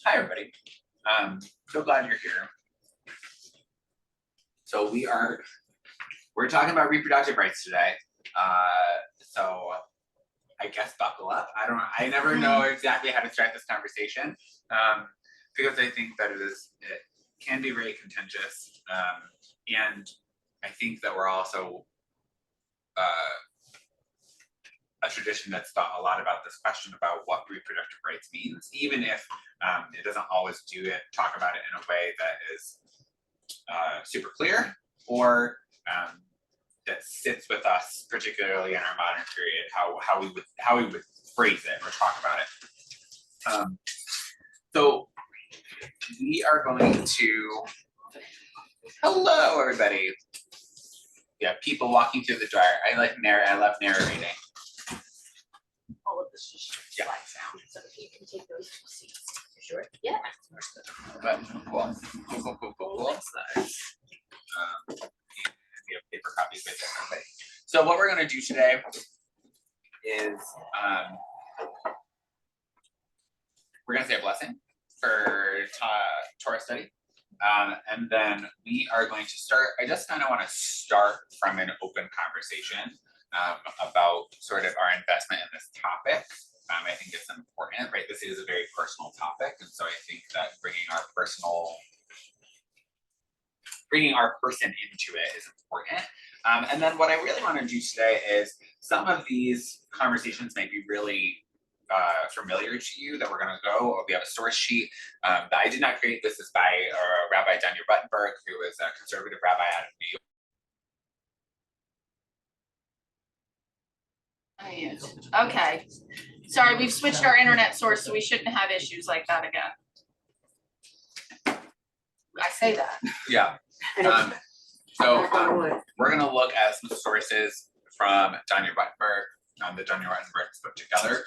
Hi, everybody. So glad you're here. So we're talking about reproductive rights today. So I guess buckle up. I never know exactly how to start this conversation because I think that it can be very contentious, and I think that we're also a tradition that's thought a lot about this question about what reproductive rights means, even if it doesn't always talk about it in a way that is super clear or that sits with us, particularly in our modern period, how we would phrase it or talk about it. So we are going to, hello everybody. Yeah, people walking through the dryer. I love narrating. All of this just slide down, so if you can take those two seats, sure. Yeah. But cool. We have paper copies with everybody. So what we're going to do today is we're going to say a blessing for Torah study. And then we are going to start, I just kind of want to start from an open conversation about sort of our investment in this topic. I think it's important, right? This is a very personal topic. And so I think that bringing our person into it is important. And then what I really want to do today is some of these conversations may be really familiar to you that we're going to go. We have a source sheet that I did not create. This is by Rabbi Daniel Buttenberg, who is a conservative rabbi out of New York. Okay. Sorry, we've switched our internet source, so we shouldn't have issues like that again. I say that. Yeah. So we're going to look at some sources from Daniel Buttenberg, that Daniel Buttenberg's put together,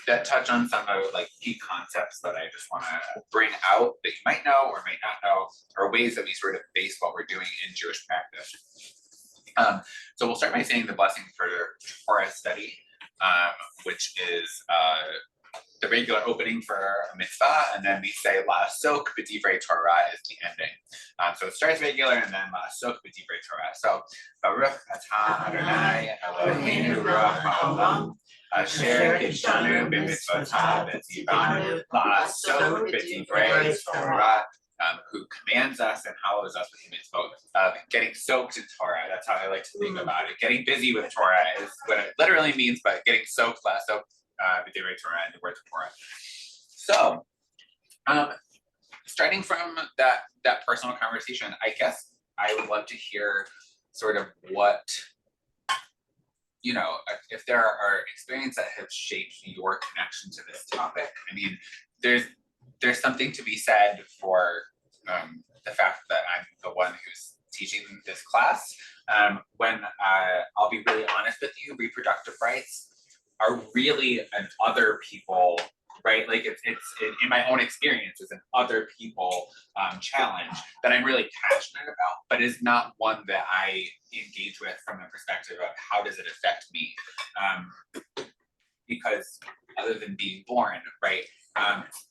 that touch on some of key concepts that I just want to bring out that you might know or might not know, or ways that we sort of base what we're doing in Jewish practice. So we'll start by saying the blessing for Torah study, which is the regular opening for a mitzvah, and then we say la'asok b'divrei Torah is the ending. So it starts regular and then la'asok b'divrei Torah. So Baruch atah Adonai Eloheinu ruach ha'olam asher kidshanu b'mitzvotav v'tzivanu la'asok b'divrei Torah. Who commands us and hallows us with mitzvot, getting soaked in Torah. That's how I like to think about it. Getting busy with Torah is what it literally means, but getting soaked, b'divrei Torah, and the words of Torah. So, starting from that personal conversation, I guess I would love to hear sort of what, if there are experiences that have shaped your connection to this topic. I mean, there's something to be said for the fact that I'm the one who's teaching this class. When I'll be really honest with you, reproductive rights are really an other people, right? Like it's in my own experience, it's an other people challenge that I'm really passionate about, but is not one that I engage with from the perspective of how does it affect me? Because other than being born, right?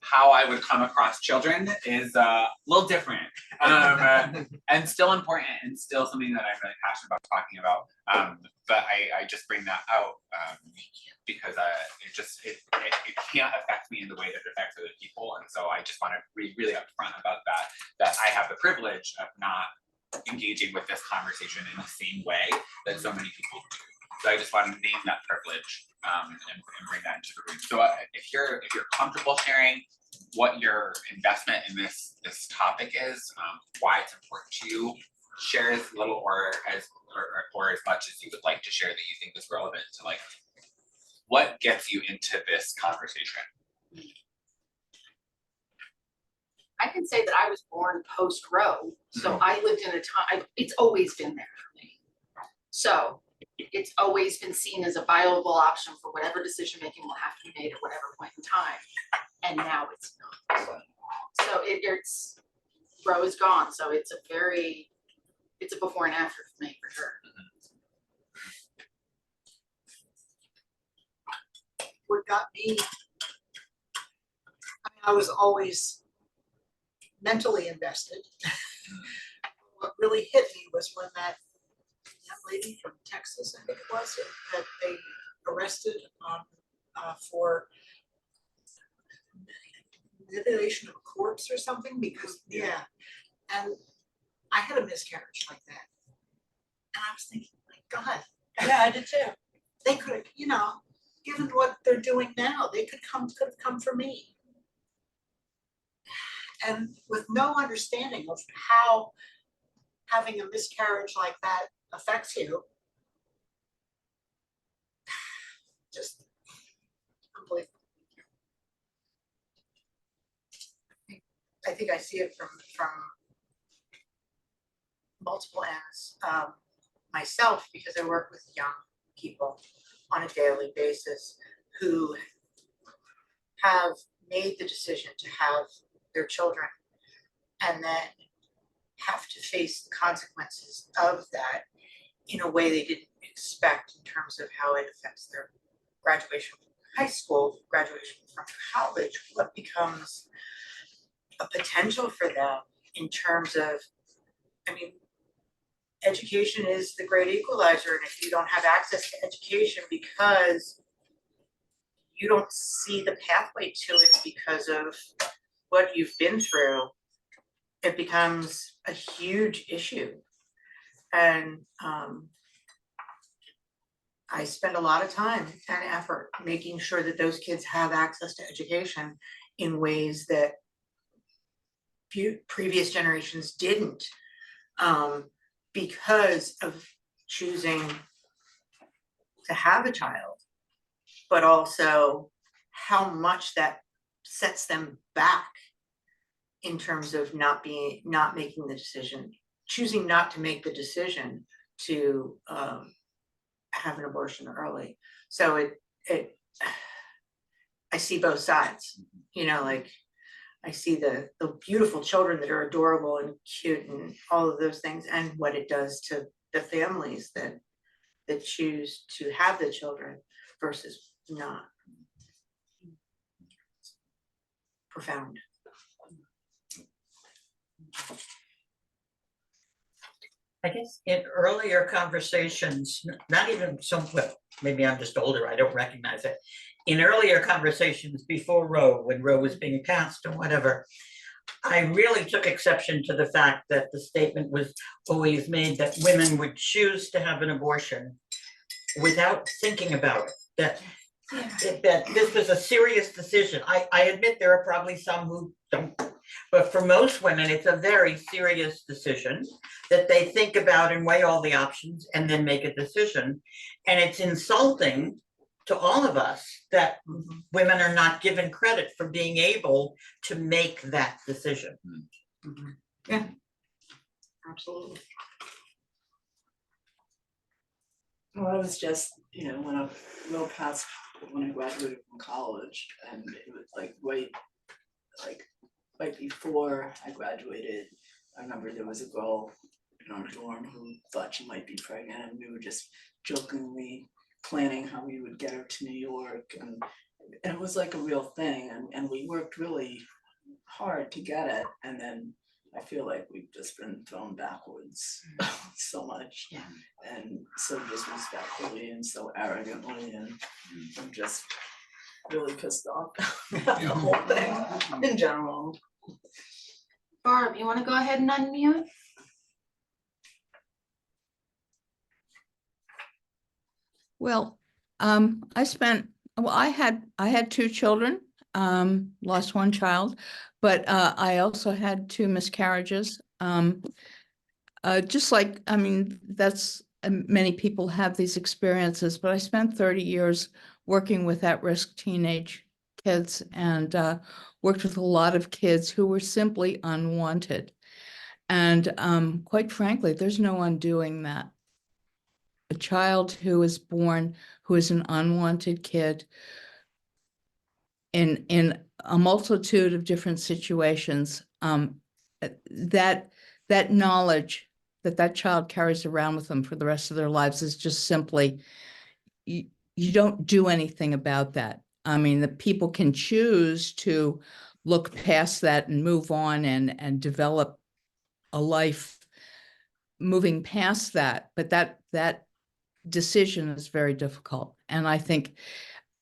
How I would come across children is a little different, and still important, and still something that I'm really passionate about talking about. But I just bring that out because it can't affect me in the way that it affects other people, and so I just want to be really upfront about that I have the privilege of not engaging with this conversation in the same way that so many people do. So I just want to name that privilege and bring that into the room. So if you're comfortable sharing what your investment in this topic is, why it's important to you, share as little or as much as you would like to share that you think is relevant to what gets you into this conversation. I can say that I was born post-Roe, so I lived in a time, it's always been there for me. So it's always been seen as a viable option for whatever decision making will have to be made at whatever point in time. And now it's not. So it's Roe is gone. So it's a before and after for me, for sure. What got me, I was always mentally invested. What really hit me was when that young lady from Texas, I think it was, that they arrested for manipulation of a corpse or something, because, yeah. And I had a miscarriage like that. And I was thinking, my God. Yeah, I did too. They could have, you know, given what they're doing now, they could have come for me. And with no understanding of how having a miscarriage like that affects you, just unbelievable. I think I see it from multiple ends. Myself, because I work with young people on a daily basis who have made the decision to have their children and then have to face the consequences of that in a way they didn't expect in terms of how it affects their graduation from high school, graduation from college, what becomes a potential for them in terms of, I mean, education is the great equalizer, and if you don't have access to education because you don't see the pathway to it because of what you've been through, it becomes a huge issue. And I spend a lot of time and effort making sure that those kids have access to education in ways that previous generations didn't, because of choosing to have a child, but also how much that sets them back in terms of not making the decision, choosing not to make the decision to have an abortion early. So I see both sides, you know, like I see the beautiful children that are adorable and cute and all of those things, and what it does to the families that choose to have the children versus not. Profound. I guess in earlier conversations, not even so, well, maybe I'm just older, I don't recognize it. In earlier conversations before Roe, when Roe was being passed or whatever, I really took exception to the fact that the statement was always made that women would choose to have an abortion without thinking about it, that this was a serious decision. I admit there are probably some who don't, but for most women, it's a very serious decision that they think about and weigh all the options and then make a decision. And it's insulting to all of us that women are not given credit for being able to make that decision. Yeah, absolutely. Well, I was just, you know, when I graduated from college, and it was like right before I graduated, I remember there was a girl in our dorm who thought she might be pregnant, and we were just jokingly planning how we would get her to New York, and it was like a real thing, and we worked really hard to get it, and then I feel like we've just been thrown backwards so much, and so disrespectfully and so arrogantly, and I'm just really pissed off about the whole thing in general. Barb, you wanna go ahead and unmute? Well, I had two children, lost one child, but I also had two miscarriages. Just like, I mean, that's many people have these experiences, but I spent 30 years working with at-risk teenage kids and worked with a lot of kids who were simply unwanted. And quite frankly, there's no undoing that. A child who is born, who is an unwanted kid in a multitude of different situations, that knowledge that child carries around with them for the rest of their lives is just simply, you don't do anything about that. I mean, the people can choose to look past that and move on and develop a life moving past that. But that decision is very difficult. And I think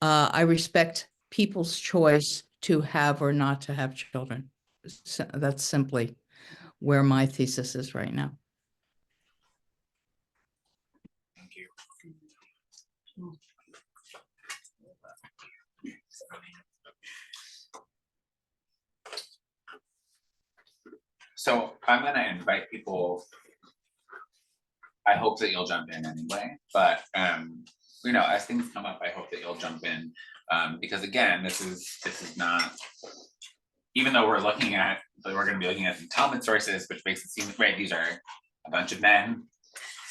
I respect people's choice to have or not to have children. So that's simply where my thesis is right now. Thank you. So I'm gonna invite people. I hope that you'll jump in anyway, but you know, as things come up, I hope that you'll jump in, because again, this is not, even though we're gonna be looking at some Talmud sources, which makes it seem, right, these are a bunch of men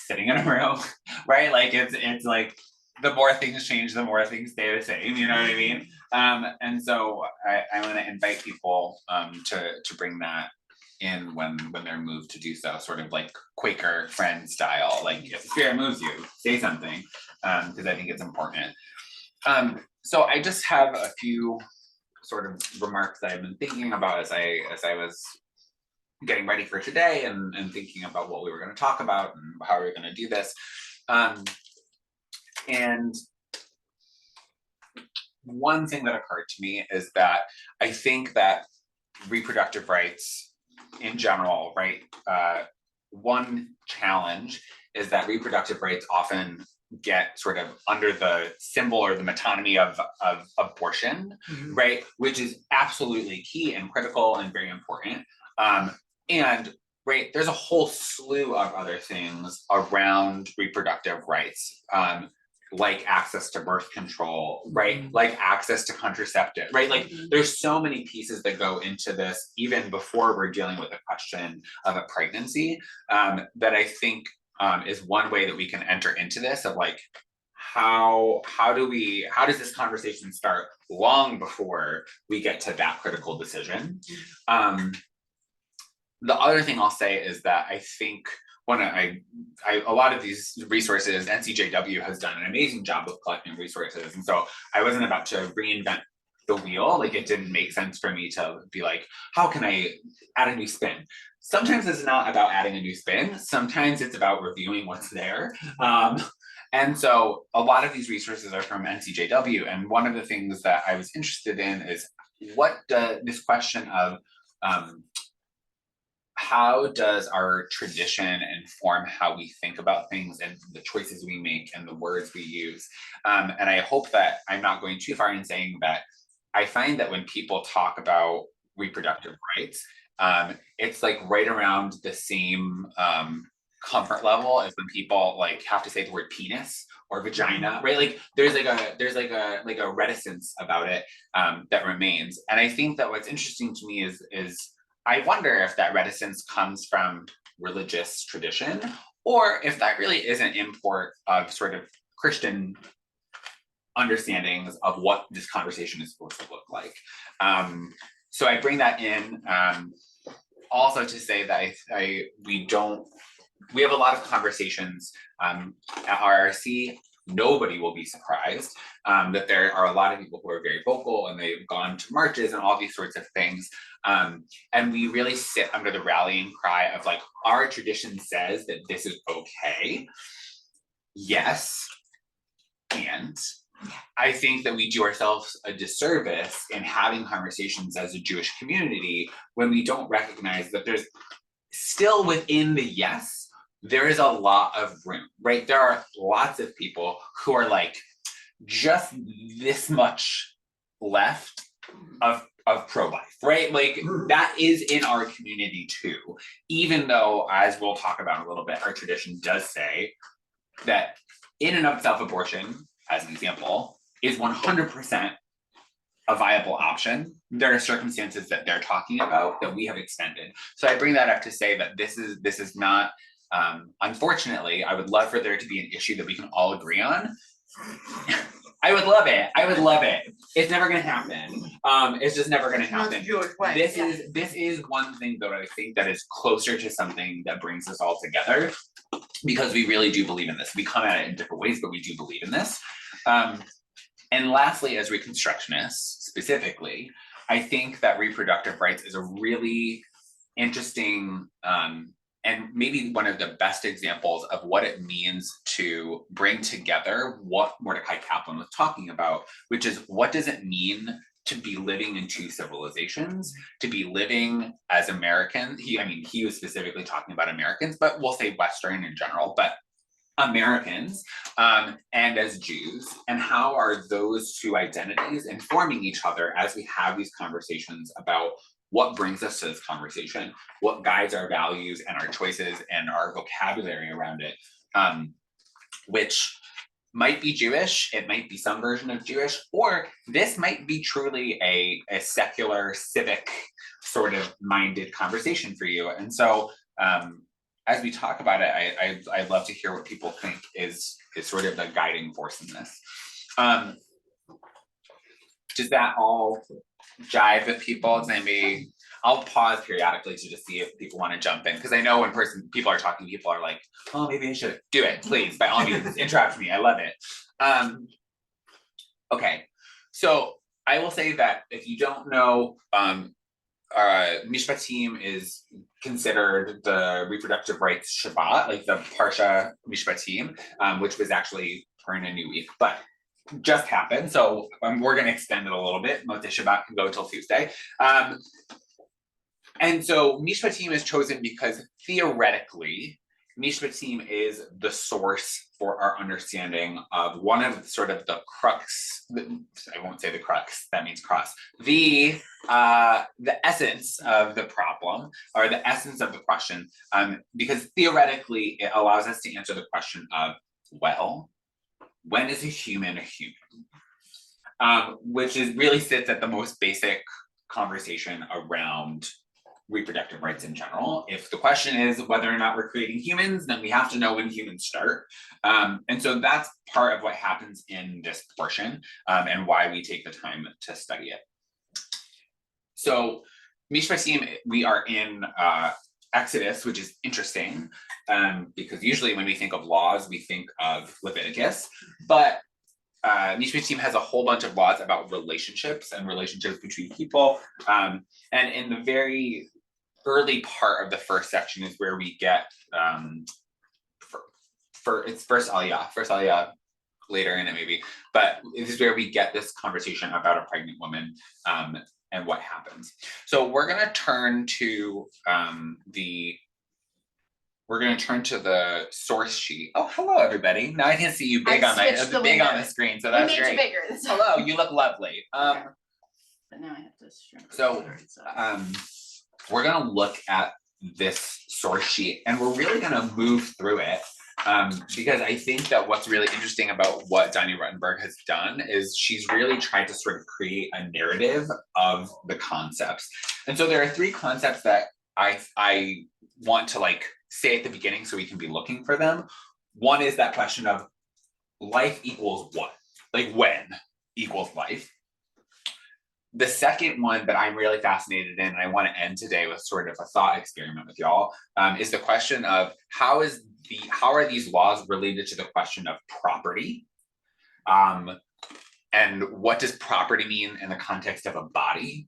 sitting in a room, right? Like it's like the more things change, the more things stay the same, you know what I mean? And so I want to invite people to bring that in when they're moved to do so, sort of like Quaker friend style, like if the spirit moves you, say something, because I think it's important. So I just have a few sort of remarks that I've been thinking about as I was getting ready for today and thinking about what we were going to talk about and how we were going to do this. And one thing that occurred to me is that I think that reproductive rights in general, right? One challenge is that reproductive rights often get sort of under the symbol or the metonymy of abortion, right? Which is absolutely key and critical and very important. And right, there's a whole slew of other things around reproductive rights, like access to birth control, right? Like access to contraceptive, right? Like there's so many pieces that go into this, even before we're dealing with the question of a pregnancy, that I think is one way that we can enter into this of like, how does this conversation start long before we get to that critical decision? The other thing I'll say is that I think a lot of these resources, NCJW has done an amazing job of collecting resources. And so I wasn't about to reinvent the wheel. Like it didn't make sense for me to be like, how can I add a new spin? Sometimes it's not about adding a new spin. Sometimes it's about reviewing what's there. And so a lot of these resources are from NCJW. And one of the things that I was interested in is this question of, how does our tradition inform how we think about things and the choices we make and the words we use? And I hope that I'm not going too far in saying that I find that when people talk about reproductive rights, it's like right around the same comfort level as when people like have to say the word penis or vagina, right? Like there's like a reticence about it that remains. And I think that what's interesting to me is I wonder if that reticence comes from religious tradition, or if that really is an import of sort of Christian understandings of what this conversation is supposed to look like. So I bring that in also to say that we have a lot of conversations at RRC. Nobody will be surprised that there are a lot of people who are very vocal and they've gone to marches and all these sorts of things. And we really sit under the rallying cry of like, our tradition says that this is okay. Yes. And I think that we do ourselves a disservice in having conversations as a Jewish community when we don't recognize that there's still within the yes, there is a lot of room, right? There are lots of people who are like just this much left of pro-life, right? Like that is in our community too, even though, as we'll talk about a little bit, our tradition does say that in and of itself abortion, as an example, is 100% a viable option. There are circumstances that they're talking about that we have extended. So I bring that up to say that this is not, unfortunately, I would love for there to be an issue that we can all agree on. I would love it. It's never gonna happen. It's just never gonna happen. Not the Jewish way. This is one thing that I think that is closer to something that brings us all together, because we really do believe in this. We come at it in different ways, but we do believe in this. And lastly, as Reconstructionists specifically, I think that reproductive rights is a really interesting and maybe one of the best examples of what it means to bring together what Mordecai Kaplan was talking about, which is what does it mean to be living in two civilizations, to be living as Americans. He was specifically talking about Americans, but we'll say Western in general, but Americans and as Jews, and how are those two identities informing each other as we have these conversations about what brings us to this conversation, what guides our values and our choices and our vocabulary around it, which might be Jewish, it might be some version of Jewish, or this might be truly a secular, civic sort of minded conversation for you. And so as we talk about it, I'd love to hear what people think is sort of the guiding force in this. Does that all jive with people? Maybe I'll pause periodically to just see if people want to jump in, because I know when people are talking, people are like, oh, maybe I should do it. Please, by all means, interrupt me. I love it. Okay, so I will say that if you don't know, Mishpatim is considered the reproductive rights Shabbat, like the Parsha Mishpatim, which was actually in a new week, but just happened. So we're going to extend it a little bit. Motzei Shabbat can go until Tuesday. And so Mishpatim is chosen because theoretically, Mishpatim is the source for our understanding of one of sort of the crux, I won't say the crux, that means cross, the essence of the problem, or the essence of the question, because theoretically it allows us to answer the question of, well, when is a human? Which really sits at the most basic conversation around reproductive rights in general. If the question is whether or not we're creating humans, then we have to know when humans start. And so that's part of what happens in this portion, and why we take the time to study it. So Mishpatim, we are in Exodus, which is interesting, because usually when we think of laws, we think of Leviticus, but Mishpatim has a whole bunch of laws about relationships and relationships between people. And in the very early part of the first section is where we get, it's first Aliyah later in it maybe, but this is where we get this conversation about a pregnant woman and what happens. So we're gonna turn to the source sheet. Oh, hello everybody. Now I can see you big on the screen, so that's great. Bigger. Hello, you look lovely. Okay. But now I have to shrink. So we're gonna look at this source sheet and we're really gonna move through it. Because I think that what's really interesting about what Danya Ruttenberg has done is she's really tried to sort of create a narrative of the concepts. And so there are three concepts that I want to say at the beginning so we can be looking for them. One is that question of life equals what? Like when equals life. The second one that I'm really fascinated in, and I want to end today with sort of a thought experiment with y'all, is the question of how are these laws related to the question of property? And what does property mean in the context of a body?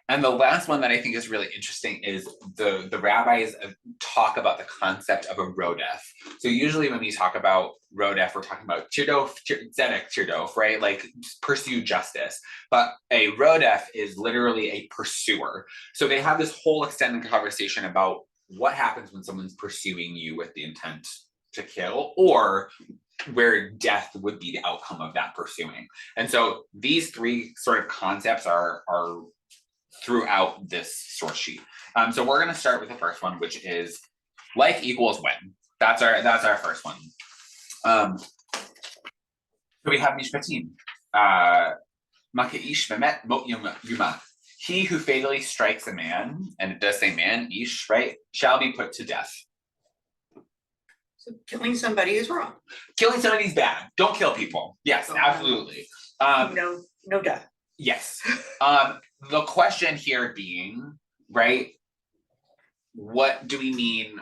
And the last one that I think is really interesting is the rabbis talk about the concept of a rodef. So usually when we talk about rodef, we're talking about tzedek tirdof, right? Like pursue justice. But a rodef is literally a pursuer. So they have this whole extended conversation about what happens when someone's pursuing you with the intent to kill, or where death would be the outcome of that pursuing. And so these three sort of concepts are throughout this source sheet. So we're going to start with the first one, which is life equals when. That's our first one. So we have Mishpatim. Makeish bemet mot yuma. He who fatally strikes a man, and it does say man, ish, right, shall be put to death. So killing somebody is wrong. Killing somebody is bad. Don't kill people. Yes, absolutely. No death. Yes. The question here being, right, what do we mean?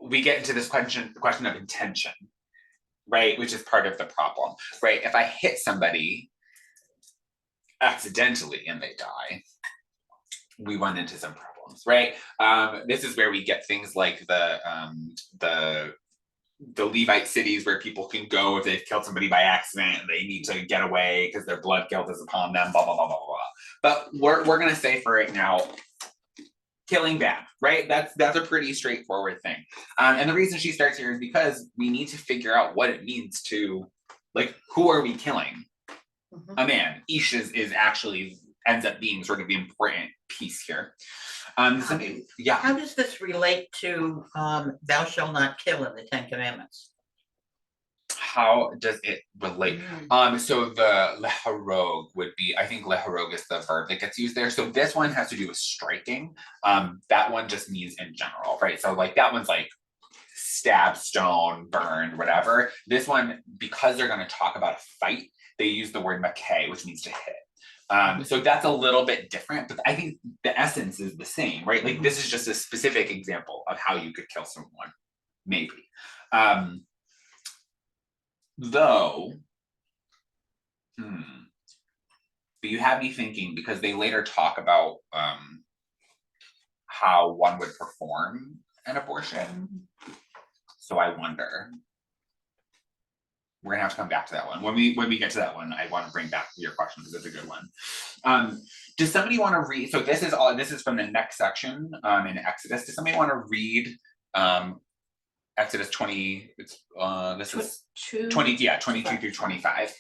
We get into this question of intention, right, which is part of the problem, right? If I hit somebody, accidentally and they die, we run into some problems, right? This is where we get things like the Levite cities where people can go if they've killed somebody by accident and they need to get away because their blood guilt is upon them, blah, blah, blah, blah, blah. But we're gonna say for right now, killing bad, right? That's a pretty straightforward thing. And the reason she starts here is because we need to figure out what it means to, like, who are we killing? A man. Ish is actually ends up being sort of the important piece here. Yeah. How does this relate to thou shalt not kill in the Ten Commandments? How does it relate? So the leharog would be, I think leharog is the verb that gets used there. So this one has to do with striking. That one just means in general, right? So like that one's like stab, stone, burn, whatever. This one, because they're going to talk about a fight, they use the word makeh, which means to hit. So that's a little bit different, but I think the essence is the same, right? Like this is just a specific example of how you could kill someone, maybe. Though, but you have me thinking, because they later talk about how one would perform an abortion. So I wonder. We're gonna have to come back to that one. When we get to that one, I want to bring back your question because it's a good one. Does somebody want to read? So this is from the next section in Exodus. Does somebody want to read Exodus 20? It's this is 22 through 25.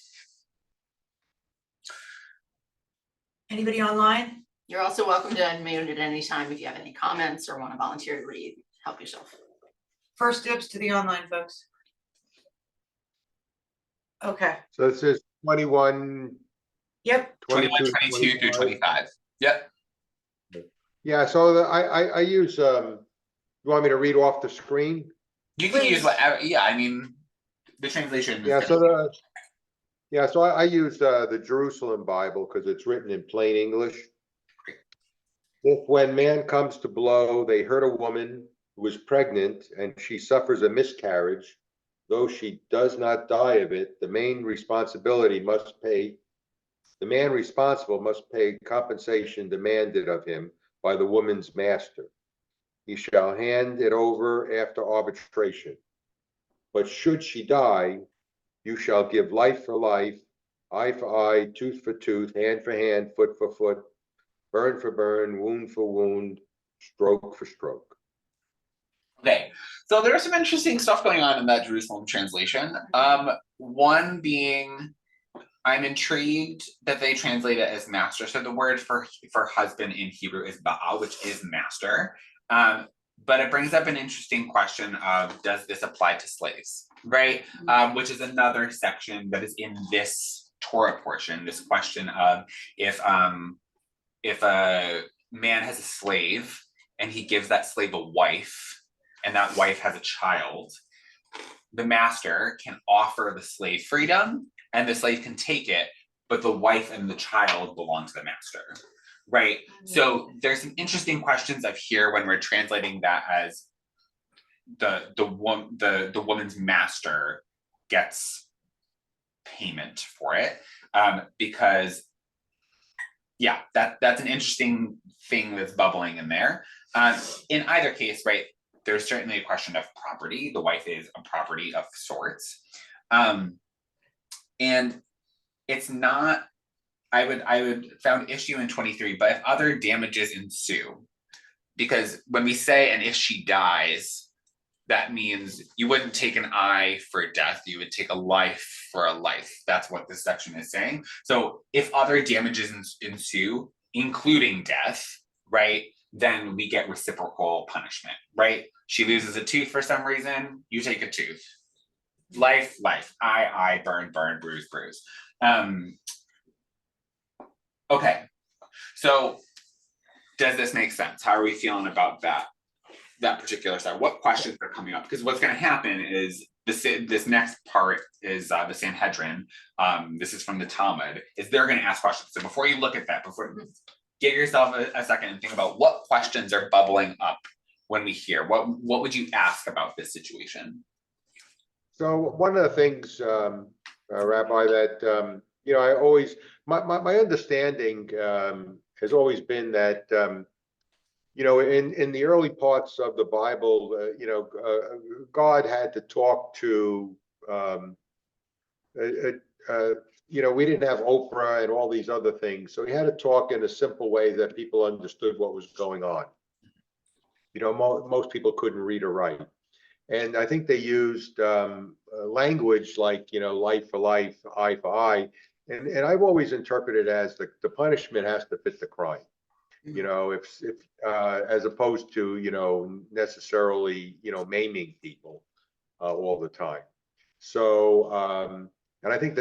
Anybody online? You're also welcome to unmute at any time if you have any comments or want to volunteer to read. Help yourself. First dibs to the online folks. Okay, So this is 21, yep, 21, 22, 22 through 25. Yep. Yeah, so I use, you want me to read off the screen? You can use Please. whatever. Yeah, I mean, the translation. Is Yeah, gonna so I use the Jerusalem Bible because it's written in plain English. If when man comes to blow, they hurt a woman who is pregnant and she suffers a miscarriage, though she does not die of it, the man responsible must pay compensation demanded of him by the woman's master. He shall hand it over after arbitration. But should she die, you shall give life for life, eye for eye, tooth for tooth, hand for hand, foot for foot, burn for burn, wound for wound, stroke for stroke. Okay, so there's some interesting stuff going on in that Jerusalem translation. One being, I'm intrigued that they translate it as master. So the word for husband in Hebrew is ba'a, which is master. But it brings up an interesting question of, does this apply to slaves, right? Which is another section that is in this Torah portion, this question of if a man has a slave and he gives that slave a wife, and that wife has a child, the master can offer the slave freedom and the slave can take it, but the wife and the child belong to the master, right? So there's some interesting questions of here when we're translating that as the woman's master gets payment for it, because yeah, that's an interesting thing that's bubbling in there. In either case, right, there's certainly a question of property. The wife is a property of sorts. And it's not, I would found issue in 23, but if other damages ensue, because when we say, and if she dies, that means you wouldn't take an eye for death, you would take a life for a life. That's what this section is saying. So if other damages ensue, including death, right, then we get reciprocal punishment, right? She loses a tooth for some reason, you take a tooth. Life, eye, burn, bruise. Okay, so does this make sense? How are we feeling about that particular side? What questions are coming up? Because what's going to happen is this next part is the Sanhedrin. This is from the Talmud. Is they're going to ask questions. So before you look at that, give yourself a second and think about what questions are bubbling up when we hear. What would you ask about this situation? So one of the things, Rabbi, that I always, my understanding has always been that, in the early parts of the Bible, God had to talk to, we didn't have Oprah and all these other things, so he had to talk in a simple way that people understood what was going on. Most people couldn't read or write. And I think they used language like, life for life, eye for eye. And I've always interpreted as the punishment has to fit the crime. If as opposed to, necessarily, maiming people all the time. So, and I think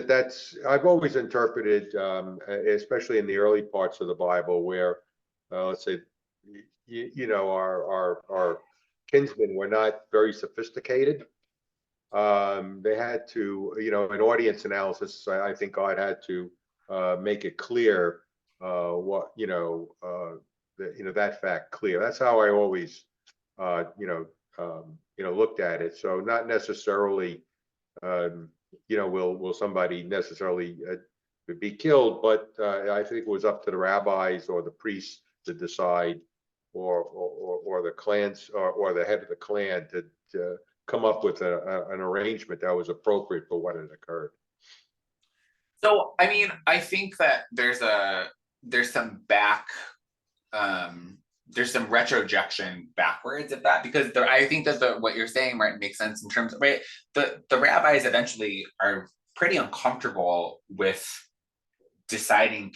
I've always interpreted, especially in the early parts of the Bible where, let's say, our kinsmen were not very sophisticated. They had to, an audience analysis, I think God had to make it clear what, that fact clear. That's how I always, looked at it. So not necessarily, will somebody necessarily be killed, but I think it was up to the rabbis or the priests to decide, or the clans or the head of the clan to come up with an arrangement that was appropriate for what had occurred. So, I mean, I think that there's some retrojection backwards of that, because I think that what you're saying, right, makes sense in terms of, right, the rabbis eventually are pretty uncomfortable with deciding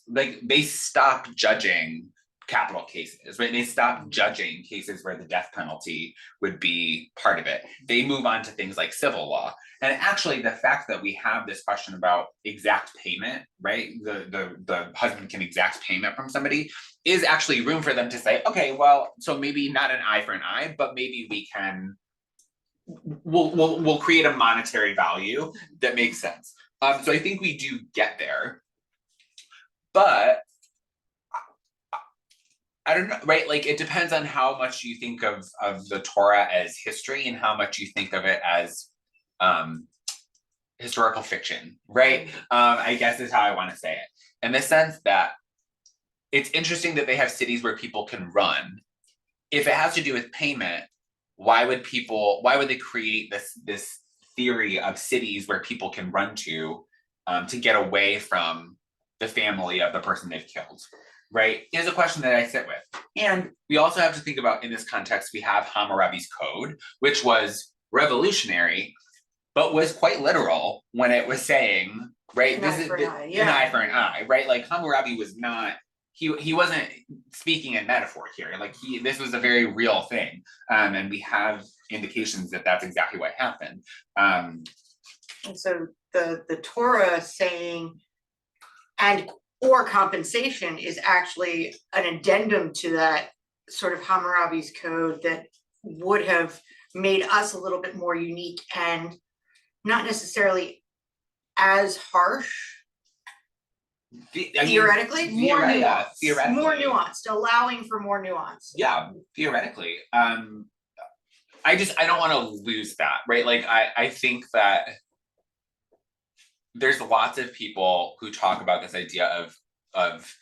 they stop judging capital cases, right? They stop judging cases where the death penalty would be part of it. They move on to things like civil law. And actually, the fact that we have this question about exact payment, right? The husband can exact payment from somebody is actually room for them to say, okay, well, so maybe not an eye for an eye, but maybe we'll create a monetary value that makes sense. So I think we do get there, but I don't know, right? Like, it depends on how much you think of the Torah as history and how much you think of it as historical fiction, right? I guess is how I want to say it. In the sense that it's interesting that they have cities where people can run. If it has to do with payment, why would they create this theory of cities where people can run to get away from the family of the person they've killed? Right, is a question that I sit with. And we also have to think about, in this context, we have Hammurabi's code, which was revolutionary, but was quite literal when it was saying, right, An eye for an eye, yeah. An eye for an eye, right? Like, Hammurabi was not, he wasn't speaking in metaphor here. Like, this was a very real thing. And we have indications that that's exactly what happened. And so the Torah saying, or compensation, is actually an addendum to that sort of Hammurabi's code that would have made us a little bit more unique and not necessarily as harsh. Theoretically, more nuanced, allowing for more nuance. Yeah, theoretically. I don't want to lose that, right? Like, I think that there's lots of people who talk about this idea of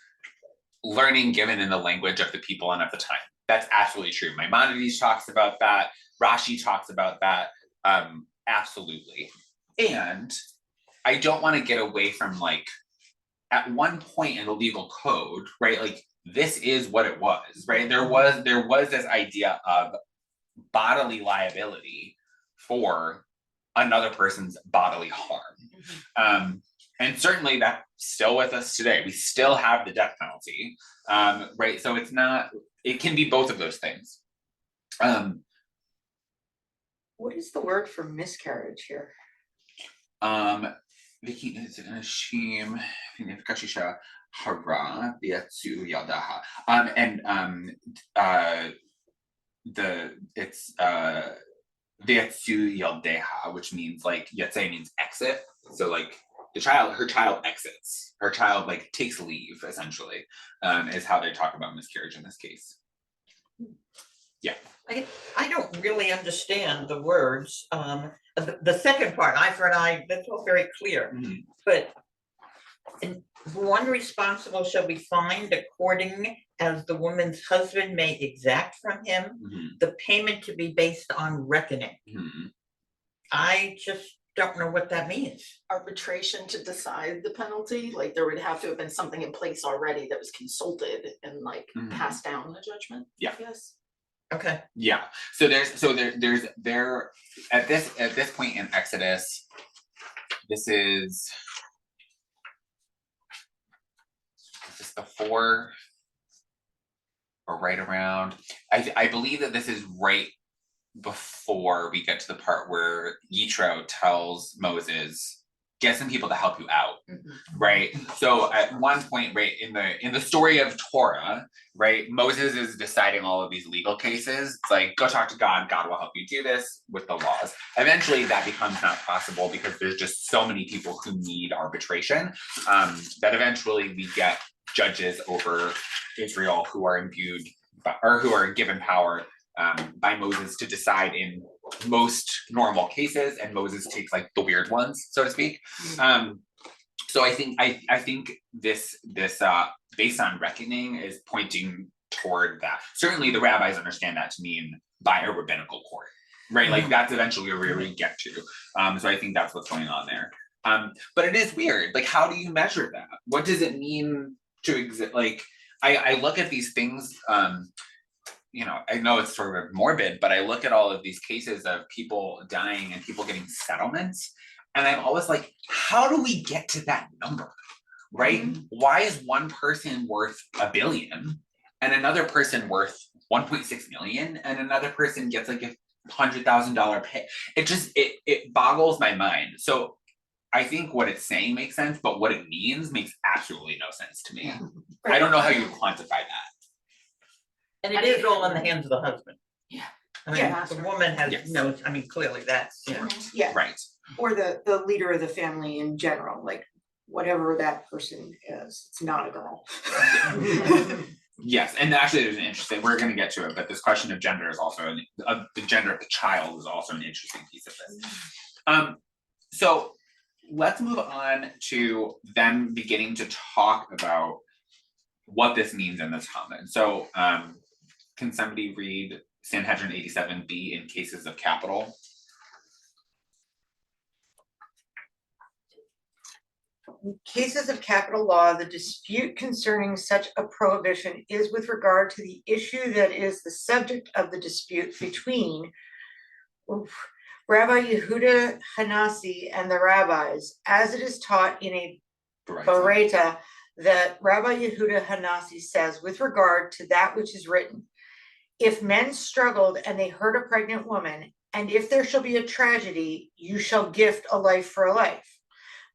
learning given in the language of the people and of the time. That's absolutely true. Maimonides talks about that. Rashi talks about that. Absolutely. And I don't want to get away from, like, at one point in the legal code, right? Like, this is what it was, right? There was this idea of bodily liability for another person's bodily harm. And certainly that's still with us today. We still have the death penalty, right? So it can be both of those things. What is the word for miscarriage here? Ve'etzu yaldeha, which means, like, yatse means exit. So, like, her child exits. Her child, like, takes leave, essentially, is how they talk about miscarriage in this case. Yeah. I don't really understand the words. The second part, eye for an eye, that's all very clear. Mm-hmm. But And one responsible shall be fined according as the woman's husband may exact from him, Mhm, the payment to be based on reckoning. mhm. I just don't know what that means. Arbitration to decide the penalty, like there would have to have been something in place already that was consulted and like Mhm. passed down the judgment. Yeah. Yes. Okay, Yeah, so there's at this point in Exodus, this is before or right around, I believe that this is right before we get to the part where Yitro tells Moses, get some people to help you out, right? So at one point, right, in the story of Torah, right, Moses is deciding all of these legal cases. It's like, go talk to God, God will help you do this with the laws. Eventually that becomes not possible because there's just so many people who need arbitration, that eventually we get judges over Israel who are imbued or who are given power by Moses to decide in most normal cases, and Moses takes like the weird ones, so to speak. So I think this based on reckoning is pointing toward that. Certainly the rabbis understand that to mean by a rabbinical court, right? Like that's eventually where we get to. So I think that's what's going on there. But it is weird. Like, how do you measure that? What does it mean to exist? Like, I look at these things. You know, I know it's sort of morbid, but I look at all of these cases of people dying and people getting settlements, and I'm always like, how do we get to that number, right? Why is one person worth $1 billion and another person worth 1.6 million and another person gets like $100,000 pay? It just, it boggles my mind. So I think what it's saying makes sense, but what it means makes absolutely no sense to me. I don't know how you quantify that. and it is all in the hands of the husband. Yeah. I mean, Yeah. the woman has Yes. no, I mean, clearly that's, you know, Yeah, Right. or the leader of the family in general, like whatever that person is, it's not a girl. Yes, and actually there's an interesting, we're gonna get to it, but this question of gender is also, the gender of the child is also an interesting piece of this. So let's move on to them beginning to talk about what this means in this Talmud. So can somebody read Sanhedrin 87b in cases of capital? In cases of capital law, the dispute concerning such a prohibition is with regard to the issue that is the subject of the dispute between Rabbi Yehuda Hanasi and the rabbis, as it is taught in a Baraita that Rabbi Yehuda Hanasi says with regard to that which is written, if men struggled and they hurt a pregnant woman, and if there shall be a tragedy, you shall gift a life for a life.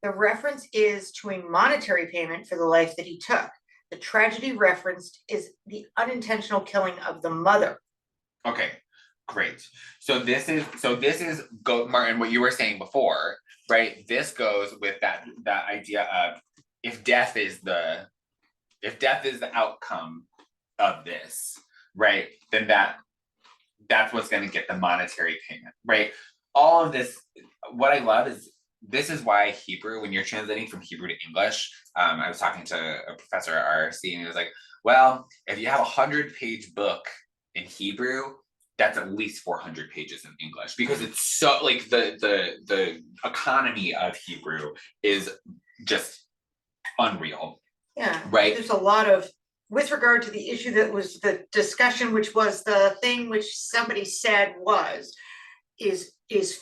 The reference is to a monetary payment for the life that he took. The tragedy referenced is the unintentional killing of the mother. Okay, great. So this is Martin, what you were saying before, right? This goes with that idea of if death is the outcome of this, right? Then that's what's going to get the monetary payment, right? All of this, what I love is this is why Hebrew, when you're translating from Hebrew to English, I was talking to a professor at RRC and he was like, well, if you have 100-page book in Hebrew, that's at least 400 pages in English, because it's so like the economy of Hebrew is just unreal. Yeah, right. There's a lot of, with regard to the issue that was the discussion, which was the thing which somebody said is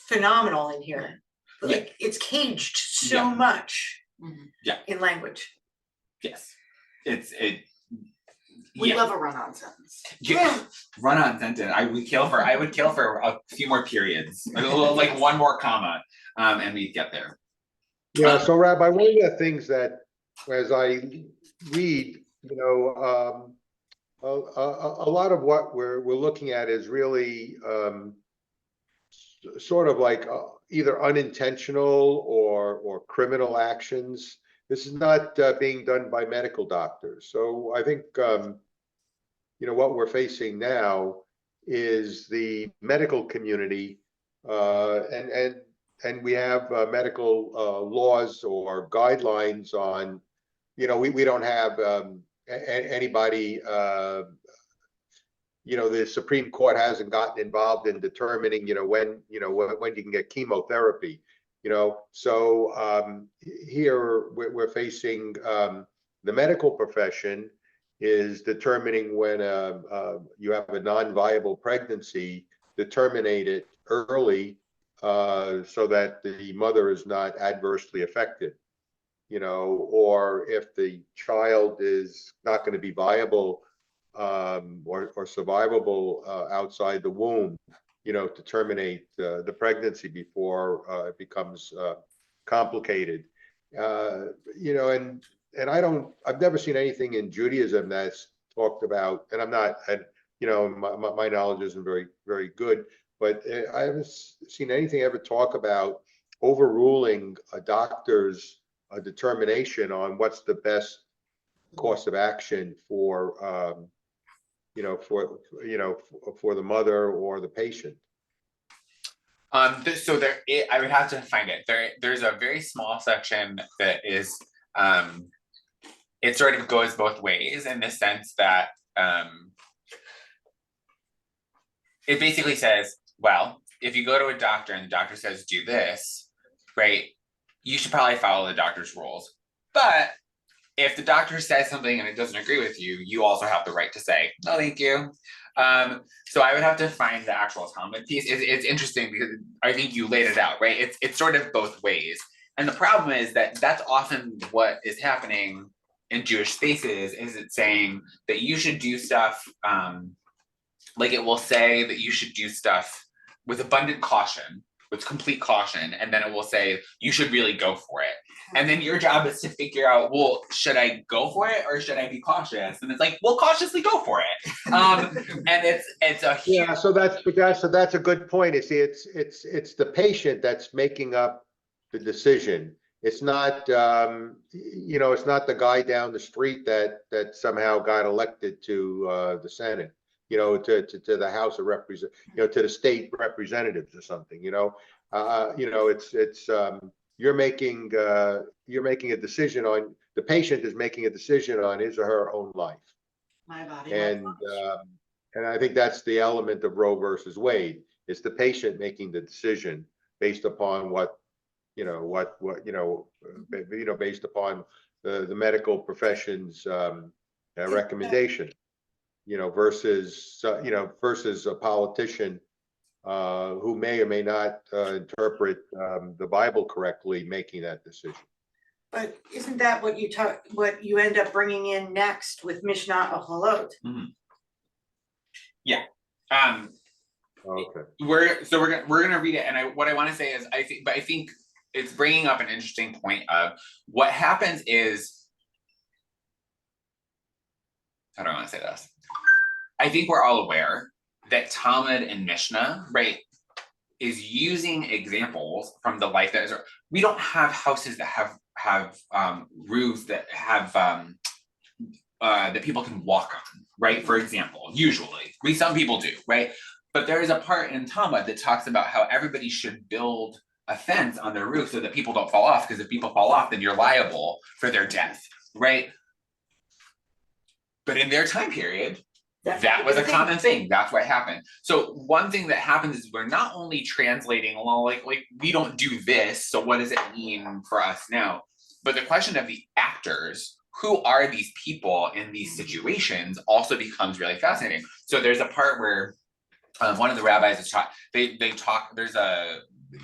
phenomenal in here. Like it's caged so much in language. Yes, We love a run-on sentence. Run-on sentence. I would kill for a few more periods, like one more comma, and we'd get there. Yeah, so Rabbi, one of the things that, as I read, you know, a lot of what we're looking at is really sort of like either unintentional or criminal actions. This is not being done by medical doctors. So I think, you know, what we're facing now is the medical community, and we have medical laws or guidelines on we don't have anybody, the Supreme Court hasn't gotten involved in determining, when you can get chemotherapy, so here we're facing the medical profession is determining when you have a non-viable pregnancy to terminate it early so that the mother is not adversely affected, or if the child is not going to be viable or survivable outside the womb, to terminate the pregnancy before it becomes complicated. And I've never seen anything in Judaism that's talked about, and I'm not, my knowledge isn't very, very good, but I haven't seen anything ever talk about overruling a doctor's determination on what's the best course of action for the mother or the patient. So I would have to find it. There's a very small section that is, it sort of goes both ways in the sense that it basically says, well, if you go to a doctor and the doctor says do this, right, you should probably follow the doctor's rules. But if the doctor says something and it doesn't agree with you, you also have the right to say, no, thank you. So I would have to find the actual Talmud piece. It's interesting because I think you laid it out, right? It's sort of both ways. And the problem is that that's often what is happening in Jewish spaces, is it's saying that you should do stuff, like it will say that you should do stuff with abundant caution, with complete caution, and then it will say you should really go for it. And then your job is to figure out, well, should I go for it or should I be cautious? And it's like, well, cautiously go for it. And it's a huge... So that's a good point. It's the patient that's making up the decision. It's not it's not the guy down the street that somehow got elected to the Senate, to the House of Representatives, to the state representatives or something. You're making a decision on, the patient is making a decision on his or her own life. My body. And I think that's the element of Roe versus Wade. It's the patient making the decision based upon based upon the medical profession's recommendation, versus a politician who may or may not interpret the Bible correctly, making that decision. But isn't that what you end up bringing in next with Mishnah Ocholot? Mm-hmm. Yeah. Okay. We're gonna read it, and what I want to say is I think it's bringing up an interesting point of what happens is, how do I want to say this? I think we're all aware that Talmud and Mishnah, right, is using examples from the life that is. We don't have houses that have roofs that have that people can walk on, right? For example, usually, some people do, right? But there is a part in Talmud that talks about how everybody should build a fence on their roof so that people don't fall off, because if people fall off, then you're liable for their death, right? But in their time period, that was a common thing. That's what happened. So one thing that happens is we're not only translating, well, like we don't do this, so what does it mean for us now? But the question of the actors, who are these people in these situations, also becomes really fascinating. So there's a part where one of the rabbis is they talk, there's a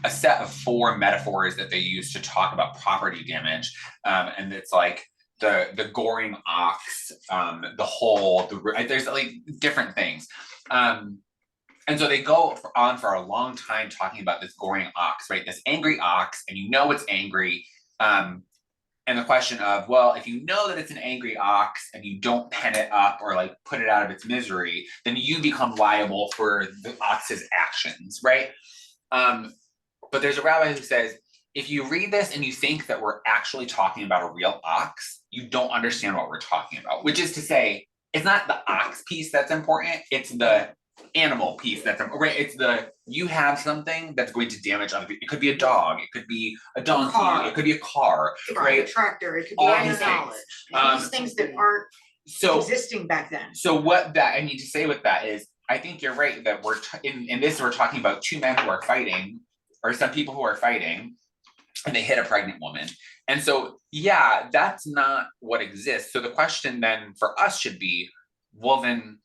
set of 4 metaphors that they use to talk about property damage, and it's like the goring ox, the hole, there's like different things, and so they go on for a long time talking about this goring ox, right? This angry ox, and it's angry, and the question of, well, if you know that it's an angry ox and you don't pen it up or like put it out of its misery, then you become liable for the ox's actions, right? But there's a rabbi who says, if you read this and you think that we're actually talking about a real ox, you don't understand what we're talking about, which is to say, it's not the ox piece that's important, it's the animal piece that's right. It's you have something that's going to damage other people. It could be a dog, it could be a donkey, car. it could be a car, It could be a right? tractor, it could be All any these things. knowledge, these things that aren't So existing back then. so what that I need to say with that is, I think you're right that in this we're talking about two men who are fighting, or some people who are fighting, and they hit a pregnant woman. And so, yeah, that's not what exists. So the question then for us should be, well then,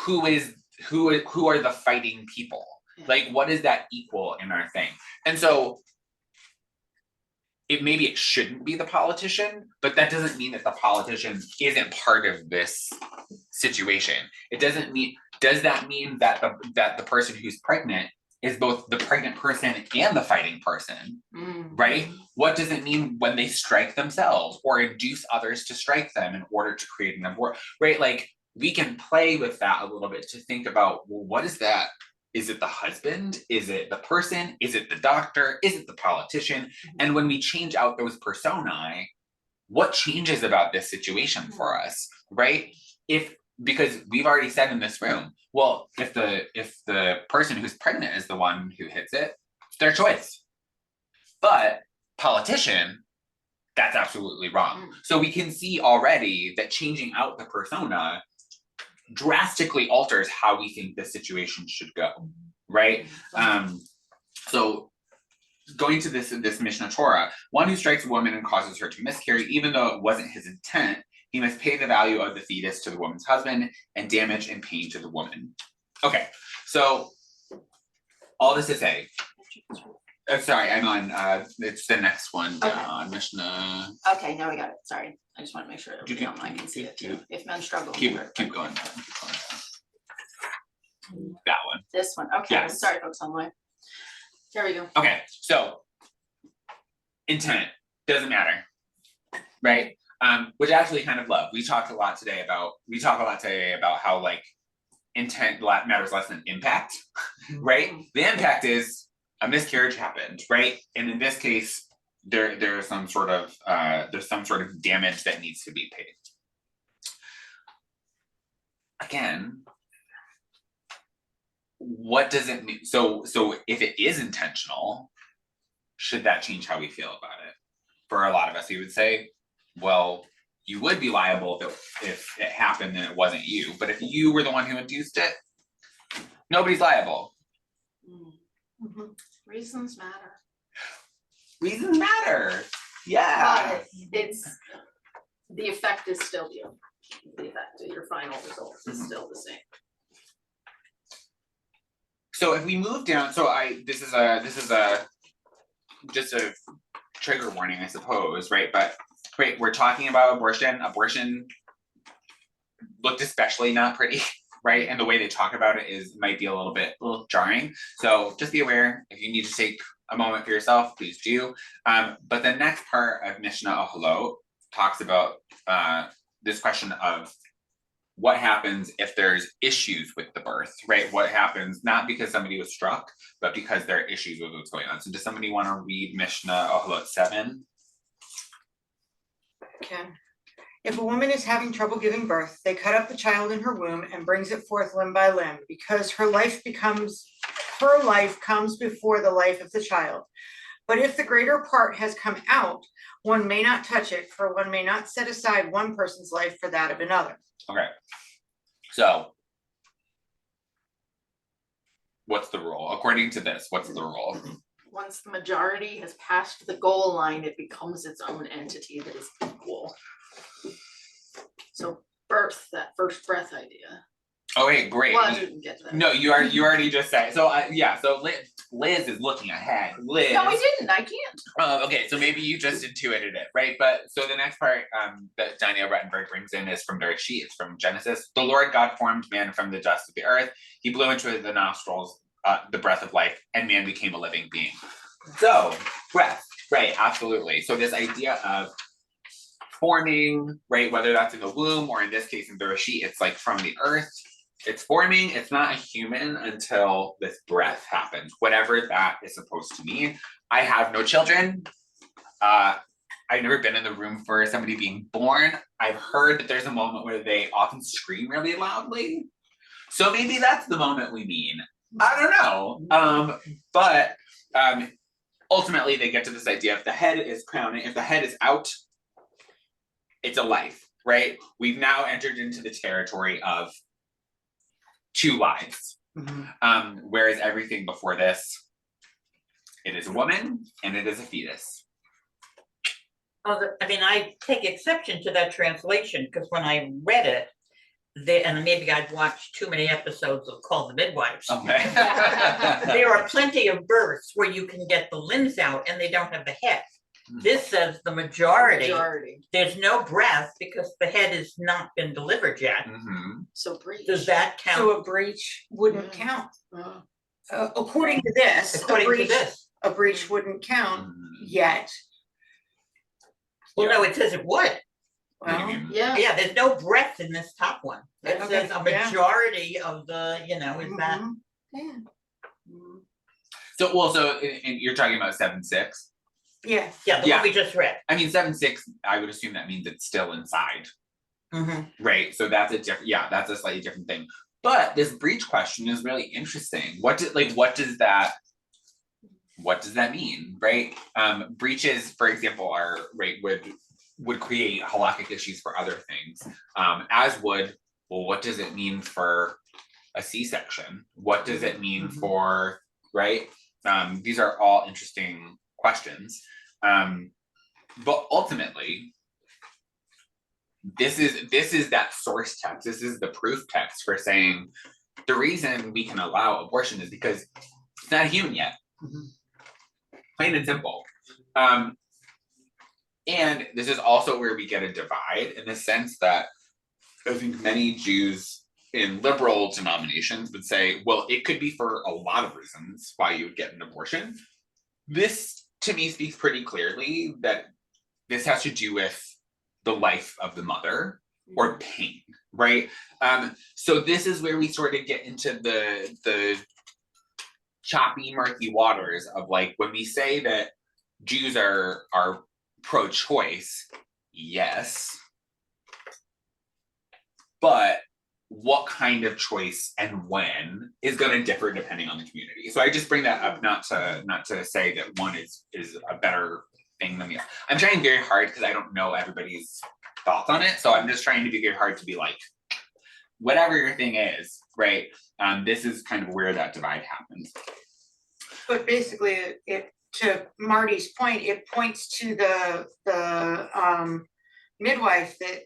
who are the fighting people? Like, what is that equal in our thing? And so maybe it shouldn't be the politician, but that doesn't mean that the politician isn't part of this situation. Does that mean that the person who's pregnant is both the pregnant person and the fighting person, right? What does it mean when they strike themselves or induce others to strike them in order to create an abort, right? Like, we can play with that a little bit to think about, well, what is that? Is it the husband? Is it the person? Is it the doctor? Is it the politician? And when we change out those personae, what changes about this situation for us, right? Because we've already said in this room, well, if the person who's pregnant is the one who hits it, it's their choice. But politician, that's absolutely wrong. So we can see already that changing out the persona drastically alters how we think this situation should go, right? So going to this Mishnah Torah, one who strikes a woman and causes her to miscarry, even though it wasn't his intent, he must pay the value of the fetus to the woman's husband and damage and pain to the woman. Okay, so all this to say, sorry, I'm on, it's the next one down, Mishnah. Okay, now we got it, sorry, I just wanna make sure everybody online can see it too, if men struggle. Keep going. That one. This one, okay, Yes. sorry folks online. There we go. Okay, so intent doesn't matter, right? Which I actually kind of love. We talk a lot today about how like intent matters less than impact, right? The impact is a miscarriage happened, right? And in this case, there's some sort of damage that needs to be paid. Again, what does it mean? So if it is intentional, should that change how we feel about it? For a lot of us, we would say, well, you would be liable if it happened and it wasn't you. But if you were the one who induced it, nobody's liable. Reasons matter. Reasons matter. Yeah. But it's, the effect is still you. The effect of your final result is still the same. So if we move down, this is just a trigger warning, I suppose, right? But right, we're talking about abortion. Abortion looked especially not pretty, right? And the way they talk about it might be a little jarring. So just be aware, if you need to take a moment for yourself, please do. But the next part of Mishnah Aholot talks about this question of what happens if there's issues with the birth, right? What happens, not because somebody was struck, but because there are issues with what's going on. So does somebody want to read Mishnah Aholot 7? Okay. If a woman is having trouble giving birth, they cut up the child in her womb and brings it forth limb by limb, because her life comes before the life of the child. But if the greater part has come out, one may not touch it, for one may not set aside one person's life for that of another. Okay. So what's the rule? According to this, what's the rule? Once the majority has passed the goal line, it becomes its own entity that is equal. So birth, that first breath idea. Okay, great. Well, I didn't get that. No, you already just said. So yeah, so Liz is looking ahead. Liz. No, I didn't, I can't. Okay, so maybe you just intuited it, right? But so the next part that Daniel Rettenberg brings in is from Bereshit. It's from Genesis. The Lord God formed man from the dust of the earth. He blew into the nostrils the breath of life, and man became a living being. So breath, right? Absolutely. So this idea of forming, right? Whether that's in the womb or in this case in Bereshit, it's like from the earth. It's forming, it's not a human until this breath happens, whatever that is supposed to mean. I have no children. I've never been in the room for somebody being born. I've heard that there's a moment where they often scream really loudly. So maybe that's the moment we mean. I don't know. But ultimately they get to this idea if the head is crowning, if the head is out, it's a life, right? We've now entered into the territory of 2 lives. Whereas everything before this, it is a woman and it is a fetus. I mean, I take exception to that translation, because when I read it, and maybe I'd watched too many episodes of Call the Midwives. Okay. There are plenty of births where you can get the limbs out and they don't have the head. This says the majority, there's no breath because the head has not been delivered yet. So breach. Does that count? So a breach wouldn't count. According to this, According to this? a breach wouldn't count yet. Well, no, it says it would. Well, Yeah. Yeah, there's no breath in this top one. It Okay, says a yeah. majority of the, is that, yeah. So, well, so and you're talking about 7-6. Yeah. yeah, the Yeah. one we just read. I mean, 7-6, I would assume that means it's still inside, right? So that's a different, yeah, that's a slightly different thing. But this breach question is really interesting. What does that mean, right? Breaches, for example, are right would create halakhic issues for other things. As would, well, what does it mean for a C-section? What does it mean for, right? These are all interesting questions. But ultimately, this is that source text. This is the proof text for saying the reason we can allow abortion is because it's not human yet. Plain and simple. And this is also where we get a divide in the sense that I think many Jews in liberal denominations would say, well, it could be for a lot of reasons why you would get an abortion. This, to me, speaks pretty clearly that this has to do with the life of the mother or pain, right? So this is where we sort of get into the choppy, murky waters of like when we say that Jews are pro-choice, yes, but what kind of choice and when is going to differ depending on the community. So I just bring that up not to say that one is a better thing than the other. I'm trying very hard because I don't know everybody's thoughts on it, so I'm just trying to be very hard to be like, whatever your thing is, right? This is kind of where that divide happens. But basically, it to Marty's point, it points to the midwife that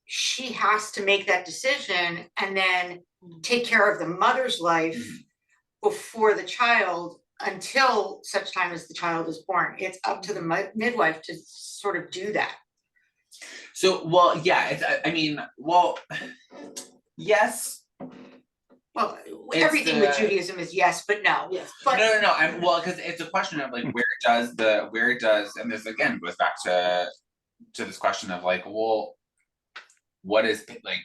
she has to make that decision and then take care of the mother's life before the child until such time as the child is born. It's up to the midwife to sort of do that. So, well, yeah, yes. Well, It's everything with Judaism is yes, but no. Yes. But No, because it's a question of like where does and this again goes back to this question of like, well, what is like,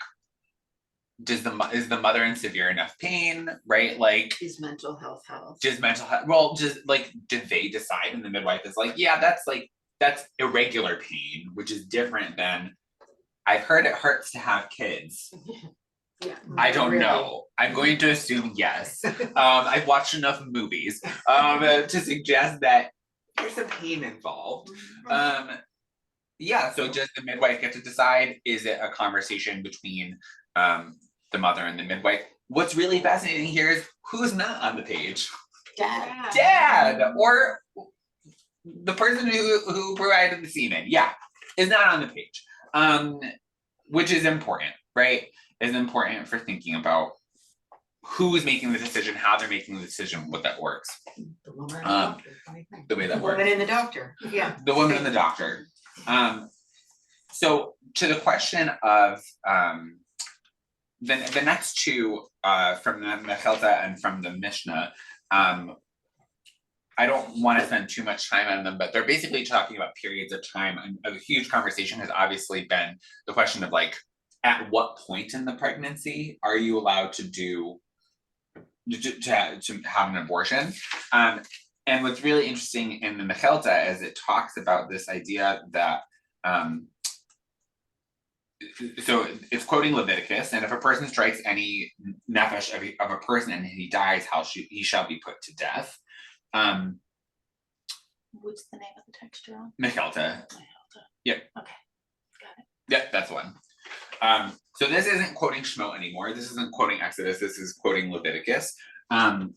is the mother in severe enough pain, right? Like, Is mental health health. just mental health, well, just like, did they decide? And the midwife is like, yeah, that's irregular pain, which is different than I've heard it hurts to have kids. Yeah. I don't Really. know. I'm going to assume yes. I've watched enough movies to suggest that there's some pain involved. Yeah, so does the midwife get to decide? Is it a conversation between the mother and the midwife? What's really fascinating here is who's not on the page? Dad, or the person who provided the semen, yeah, is not on the page. Which is important, right? Is important for thinking about who's making the decision, how they're making the decision, what that works. The woman and the doctor, The way that the works. woman and the doctor, yeah. The woman and the doctor. So to the question of the next two from the Mechilta and from the Mishnah, I don't want to spend too much time on them, but they're basically talking about periods of time. And a huge conversation has obviously been the question of like, at what point in the pregnancy are you allowed to have an abortion? And what's really interesting in the Mechilta is it talks about this idea that so it's quoting Leviticus, and if a person strikes any nefesh of a person and he dies, he shall be put to death. What's the name of the text you're on? Mechelta. Yep. Okay, got it. Yep, that's the one. So this isn't quoting Shemot anymore. This isn't quoting Exodus. This is quoting Leviticus. But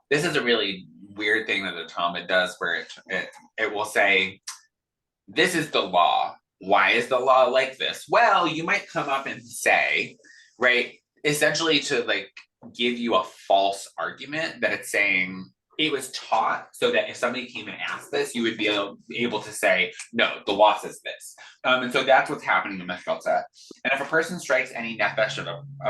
this is a really weird thing that the Talmud does, where it will say, "This is the law. Why is the law like this?" Well, you might come up and say, right, essentially to like give you a false argument that it's saying it was taught so that if somebody came and asked this, you would be able to say, no, the law says this. And so that's what's happening in Mechelta. And if a person strikes any nefesh of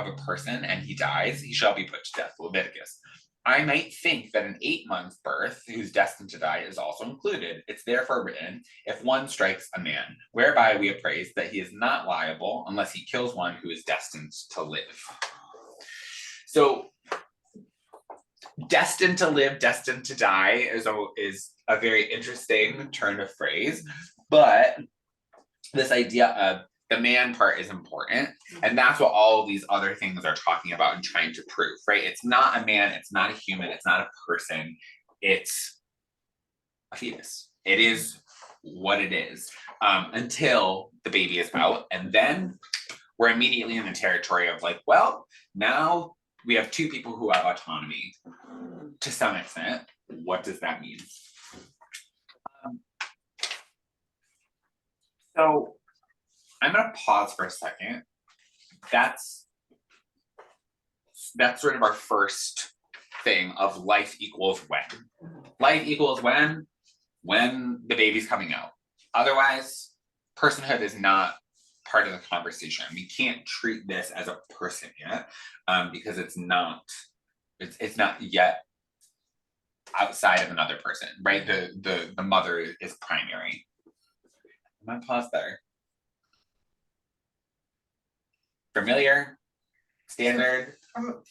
a person and he dies, he shall be put to death, Leviticus. I might think that an 8-month birth who's destined to die is also included. It's therefore written, if one strikes a man, whereby we appraise that he is not liable unless he kills one who is destined to live. So destined to live, destined to die is a very interesting turn of phrase, but this idea of the man part is important, and that's what all of these other things are talking about and trying to prove, right? It's not a man, it's not a human, it's not a person, it's a fetus. It is what it is, until the baby is out, and then we're immediately in the territory of like, well, now we have 2 people who have autonomy to some extent. What does that mean? So I'm gonna pause for a second. That's sort of our first thing of life equals when. Life equals when the baby's coming out. Otherwise, personhood is not part of the conversation. We can't treat this as a person yet, because it's not yet outside of another person, right? The mother is primary. I'm gonna pause there. Familiar? Standard?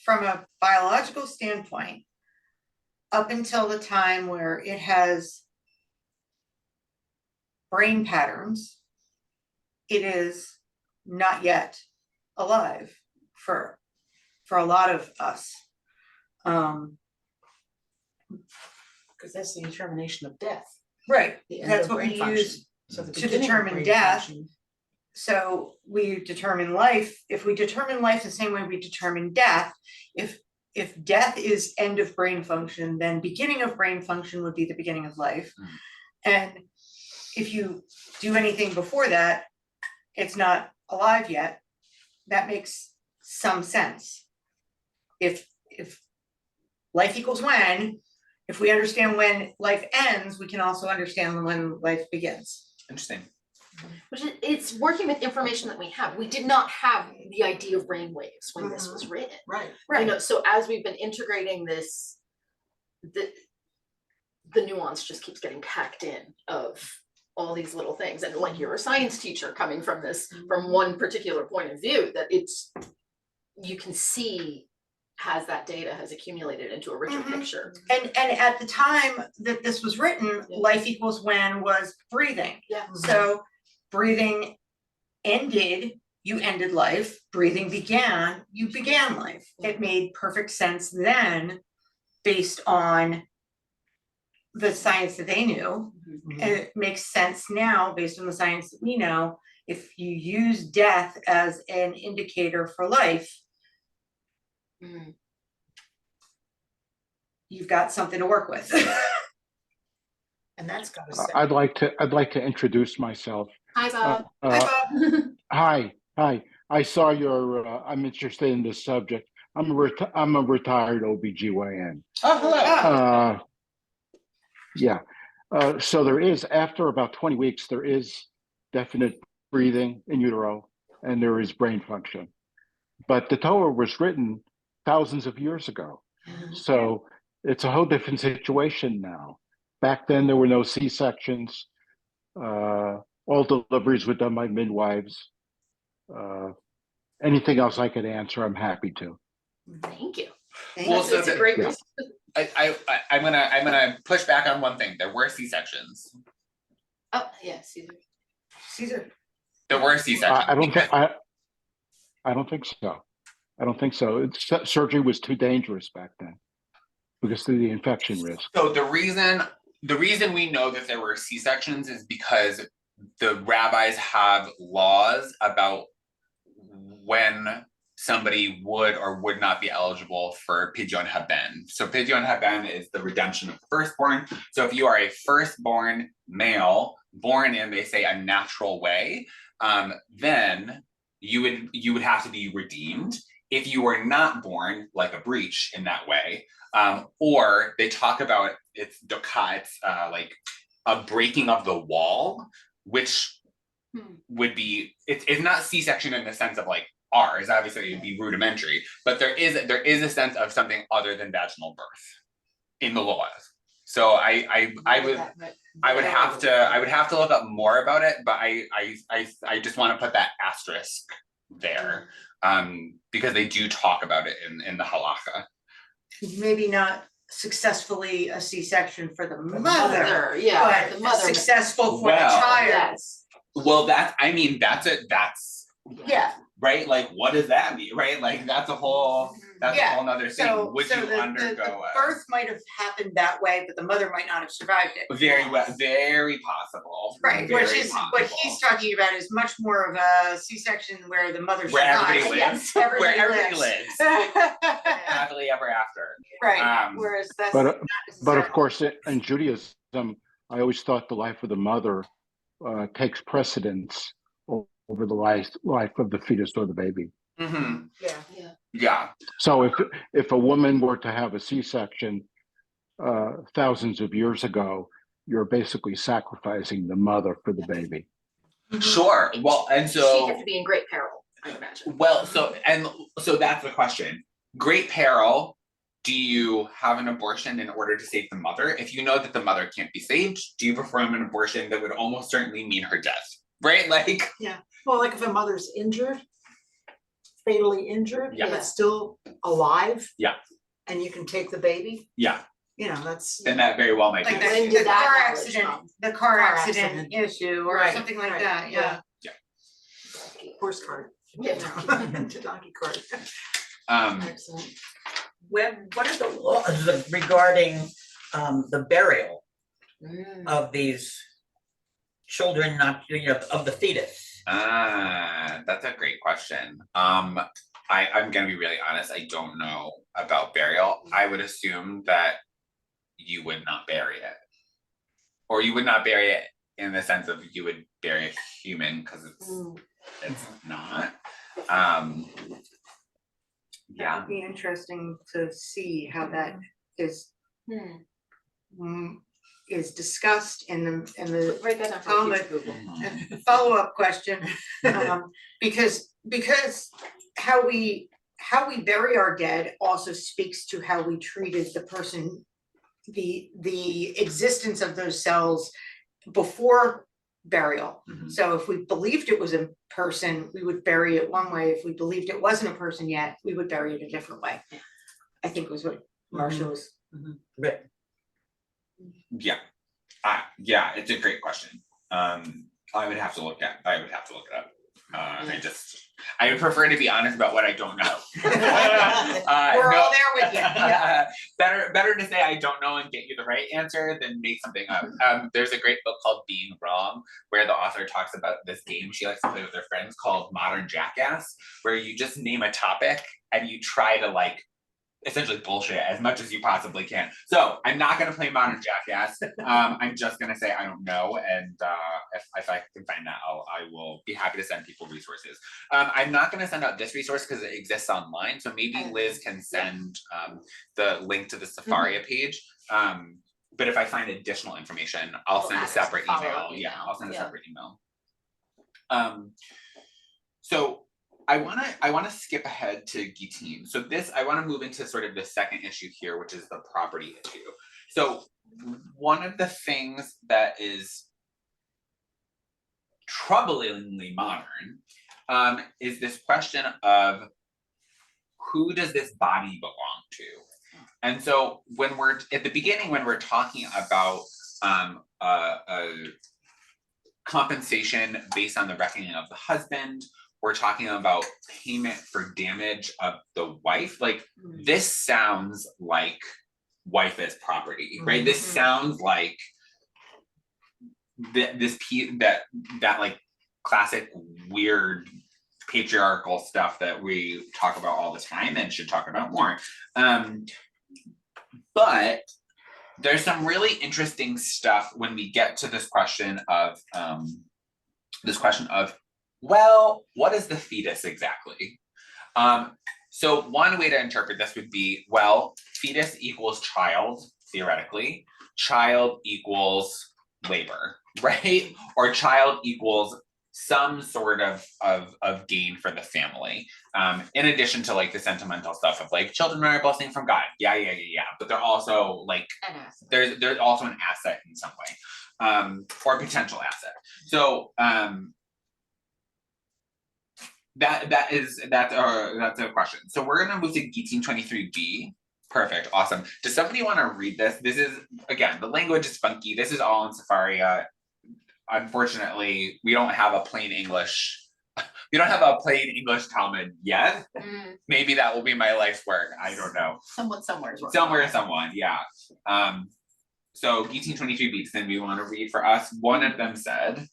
From a biological standpoint, up until the time where it has brain patterns, it is not yet alive for a lot of us. Because that's the determination of death. Right, The end that's of what we brain function. use So the to beginning of determine brain death. function. So we determine life. If we determine life the same way we determine death, if death is end of brain function, then beginning of brain function would be the beginning of life. And if you do anything before that, it's not alive yet. That makes some sense. If life equals when, if we understand when life ends, we can also understand when life begins. Interesting. Which it's working with information that we have. We did not have the idea of brainwaves when this was written. Right. You know, so as we've been integrating this, the nuance just keeps getting packed in of all these little things. And like you're a science teacher coming from this, from one particular point of view, that you can see as that data has accumulated into a richer picture. And at the time that this was written, life equals when was breathing. Yeah. So breathing ended, you ended life. Breathing began, you began life. It made perfect sense then, based on the science that they knew. And it makes sense now based on the science that we know. If you use death as an indicator for life, you've got something to work with. And that's got to say. I'd like to introduce myself. Hi, Bob. Hi, Bob. Hi. I saw your. I'm interested in this subject. I'm a retired OBGYN. Oh, hello. Yeah. So there is, after about 20 weeks, there is definite breathing in utero, and there is brain function. But the Torah was written thousands of years ago, so it's a whole different situation now. Back then, there were no C-sections. All deliveries were done by midwives. Anything else I could answer, I'm happy to. Thank you. Well, so It's a great yeah. resource. I'm gonna push back on one thing. There were C-sections. Oh, yeah, Caesar. Caesar. There were C-sections. I don't because- think, I don't think so. I don't think so. Surgery was too dangerous back then because of the infection risk. So the reason we know that there were C-sections is because the rabbis have laws about when somebody would or would not be eligible for Pidyon Haben. So Pidyon Haben is the redemption of the firstborn. So if you are a firstborn male born in, they say, a natural way, then you would have to be redeemed. If you were not born, like a breach in that way, or they talk about it's doka, it's like a breaking of the wall, which would be it's not C-section in the sense of like ours. Obviously, it'd be rudimentary, but there is a sense of something other than vaginal birth in the laws. So I would have to look up more about it, but I just want to put that asterisk there, because they do talk about it in the halakha. Maybe not successfully a C-section for the mother, Mother, yeah, the but mother. successful for the Well, child. Yes. Well, that's Yeah. right. Like, what does that mean? Right? Like, that's a whole nother thing. So, Would so you the undergo birth might have happened that way, but the mother might not have survived it. very possible. Right, Very which is what he's possible. talking about is much more of a C-section where the mother Where everybody survives. lives. Yes, everybody Where everybody lives. lives. Happily ever after. Right, whereas that's But, not But of necessarily- course, in Judaism, I always thought the life of the mother takes precedence over the life of the fetus or the baby. Mm-hmm. Yeah. Yeah. So if a woman were to have a C-section thousands of years ago, you're basically sacrificing the mother for the baby. Sure. Well, and She'd so have to be in great peril, I imagine. well, so that's the question. Great peril. Do you have an abortion in order to save the mother? If you know that the mother can't be saved, do you perform an abortion that would almost certainly mean her death? Right? Like, Well, like if a mother's injured, fatally injured, Yeah. but still alive. Yeah. And you can take the baby, yeah, you know, that's. then that very well might be. Like When the did that car knowledge accident, come? the car Car accident accident. issue or Right, something like right, that, yeah. Horse cart. Yeah. To donkey cart. Excellent. What are the laws regarding the burial of these children, not, of the fetus? That's a great question. I'm gonna be really honest, I don't know about burial. I would assume that you would not bury it. Or you would not bury it in the sense of you would bury a human, because it's not. That Yeah. would be interesting to see how that is is discussed in the Write that down for Talmud. future Google. Follow-up question, because how we bury our dead also speaks to how we treated the person, the existence of those cells before burial. Mhm. So if we believed it was a person, we would bury it one way. If we believed it wasn't a person yet, we would bury it a different way. I think was what Marcia was. Right. Yeah. Yeah, it's a great question. I would have to look it up. I would prefer to be honest about what I don't know. We're all there with you. Yeah. Better to say I don't know and get you the right answer than make something up. There's a great book called Being Wrong, where the author talks about this game she likes to play with her friends called Modern Jackass, where you just name a topic and you try to like essentially bullshit as much as you possibly can. So I'm not gonna play Modern Jackass. I'm just gonna say I don't know, and if I can find that, I will be happy to send people resources. I'm not gonna send out this resource because it exists online, so maybe Liz can send the link to the Safaria page. But if I find additional information, I'll We'll send a add it to separate email. follow-up Yeah, email. I'll send a Yeah. separate email. So I wanna skip ahead to Gittin. So I wanna move into sort of the second issue here, which is the property issue. So one of the things that is troublingly modern is this question of who does this body belong to? And so when we're at the beginning, when we're talking about compensation based on the reckoning of the husband. We're talking about payment for damage of the wife. Like, this sounds like wife as property, right? This sounds like that like classic weird patriarchal stuff that we talk about all the time and should talk about more. But there's some really interesting stuff when we get to this question of well, what is the fetus exactly? So one way to interpret this would be, well, fetus equals child, theoretically. Child equals labor, right? Or child equals some sort of gain for the family. In addition to like the sentimental stuff of like children are a blessing from God. Yeah. But they're also like, there's also an asset in some way, or a potential asset. So that's a question. So we're gonna move to 1823b. Perfect, awesome. Does somebody want to read this? This is, again, the language is funky. This is all in Sepharia. Unfortunately, we don't have a plain English. We don't have a plain English Talmud yet. Maybe that will be my life's work. I don't know. Someone, yeah. So 1823b. Then we want to read for us. One of them said,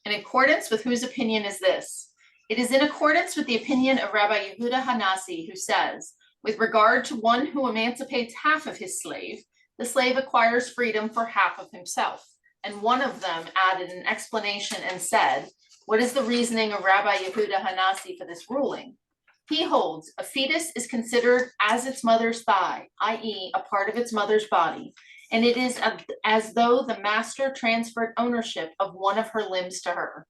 in accordance with whose opinion is this? It is in accordance with the opinion of Rabbi Yehuda Hanasi, who says, with regard to one who emancipates half of his slave, the slave acquires freedom for half of himself. And one of them added an explanation and said, what is the reasoning of Rabbi Yehuda Hanasi for this ruling? He holds a fetus is considered as its mother's thigh, i.e. a part of its mother's body, and it is as though the master transferred ownership of one of her limbs to her.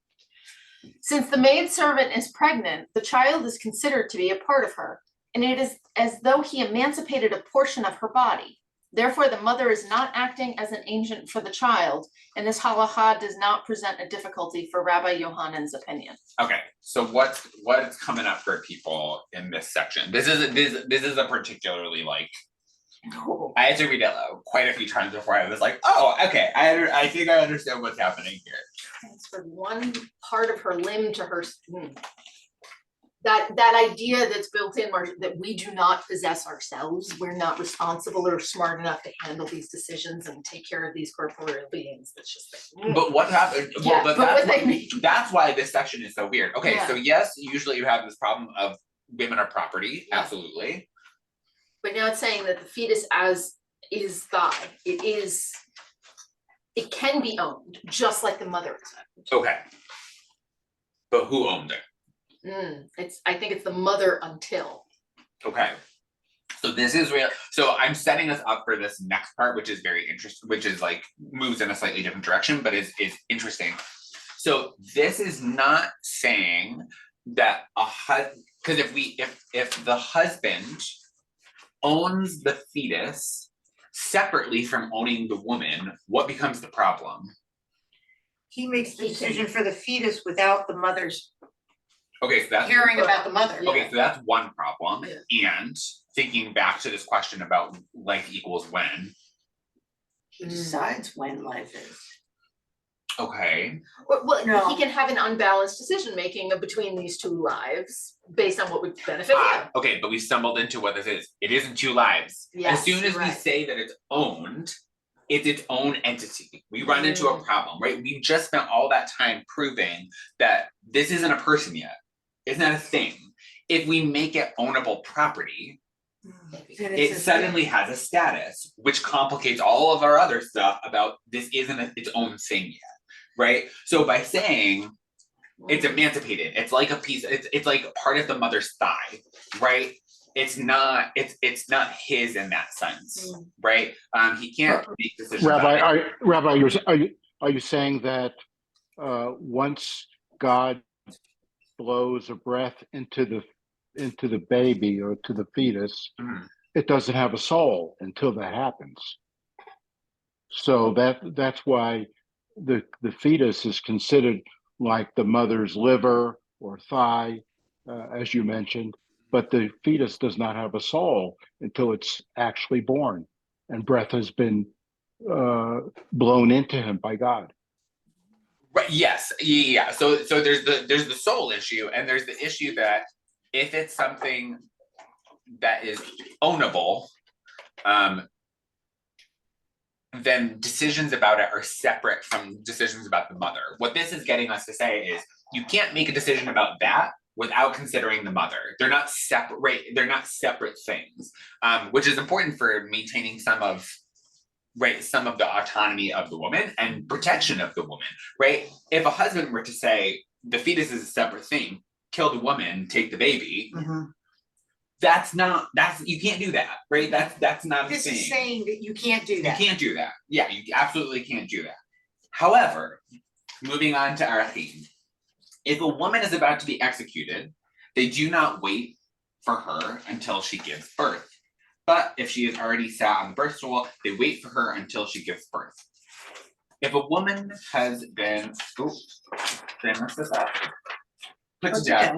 Since the maidservant is pregnant, the child is considered to be a part of her, and it is as though he emancipated a portion of her body. Therefore, the mother is not acting as an agent for the child, and this halacha does not present a difficulty for Rabbi Yohanan's opinion. Okay, so what's coming up for people in this section? This is a particularly like, I had to read it quite a few times before I was like, oh, okay, I think I understand what's happening here. Transferred one part of her limb to her. That idea that's built in, that we do not possess ourselves, we're not responsible or smart enough to handle these decisions and take care of these corporeal beings. That's just like, But what happened? Yeah, Well, that's why this section is so weird. Okay, Yeah. so yes, usually you have this problem of women are property, Yeah. absolutely. But now it's saying that the fetus is thigh. It can be owned, just like the mother is owned. Okay. But who owned it? I think it's the mother until. Okay. So this is real. So I'm setting us up for this next part, which is very interesting, which is like moves in a slightly different direction, but is interesting. So this is not saying that because if the husband owns the fetus separately from owning the woman, what becomes the problem? He makes the decision for the fetus without the mother's Okay, so that's caring about the mother. okay, so that's one problem. And thinking back to this question about life equals when. He decides when life is. Okay. Well, No. he can have an unbalanced decision making between these two lives based on what would benefit him. Okay, but we stumbled into what this is. It isn't two lives. Yes, as soon as you're we right. say that it's owned, it's its own entity. We run into a problem, right? We've just spent all that time proving that this isn't a person yet. It's not a thing. If we make it ownable property, it suddenly has a status, which complicates all of our other stuff about this isn't its own thing yet, right? So by saying it's emancipated, it's like a piece, it's like part of the mother's thigh, right? It's not his in that sense, right? He can't make decisions. Rabbi, are you saying that once God blows a breath into the baby or to the fetus, it doesn't have a soul until that happens? So that's why the fetus is considered like the mother's liver or thigh, as you mentioned, but the fetus does not have a soul until it's actually born and breath has been blown into him by God. Right, yes, yeah, so there's the soul issue, and there's the issue that if it's something that is ownable, then decisions about it are separate from decisions about the mother. What this is getting us to say is you can't make a decision about that without considering the mother. They're not separate things, which is important for maintaining some of the autonomy of the woman and protection of the woman, right? If a husband were to say the fetus is a separate thing, kill the woman, take the baby, you can't do that, right? That's not a thing. This is saying that you can't do that. You can't do that. Yeah, you absolutely can't do that. However, moving on to Arachim, if a woman is about to be executed, they do not wait for her until she gives birth. But if she has already sat on the birth stool, they wait for her until she gives birth. If a woman has been, put to death,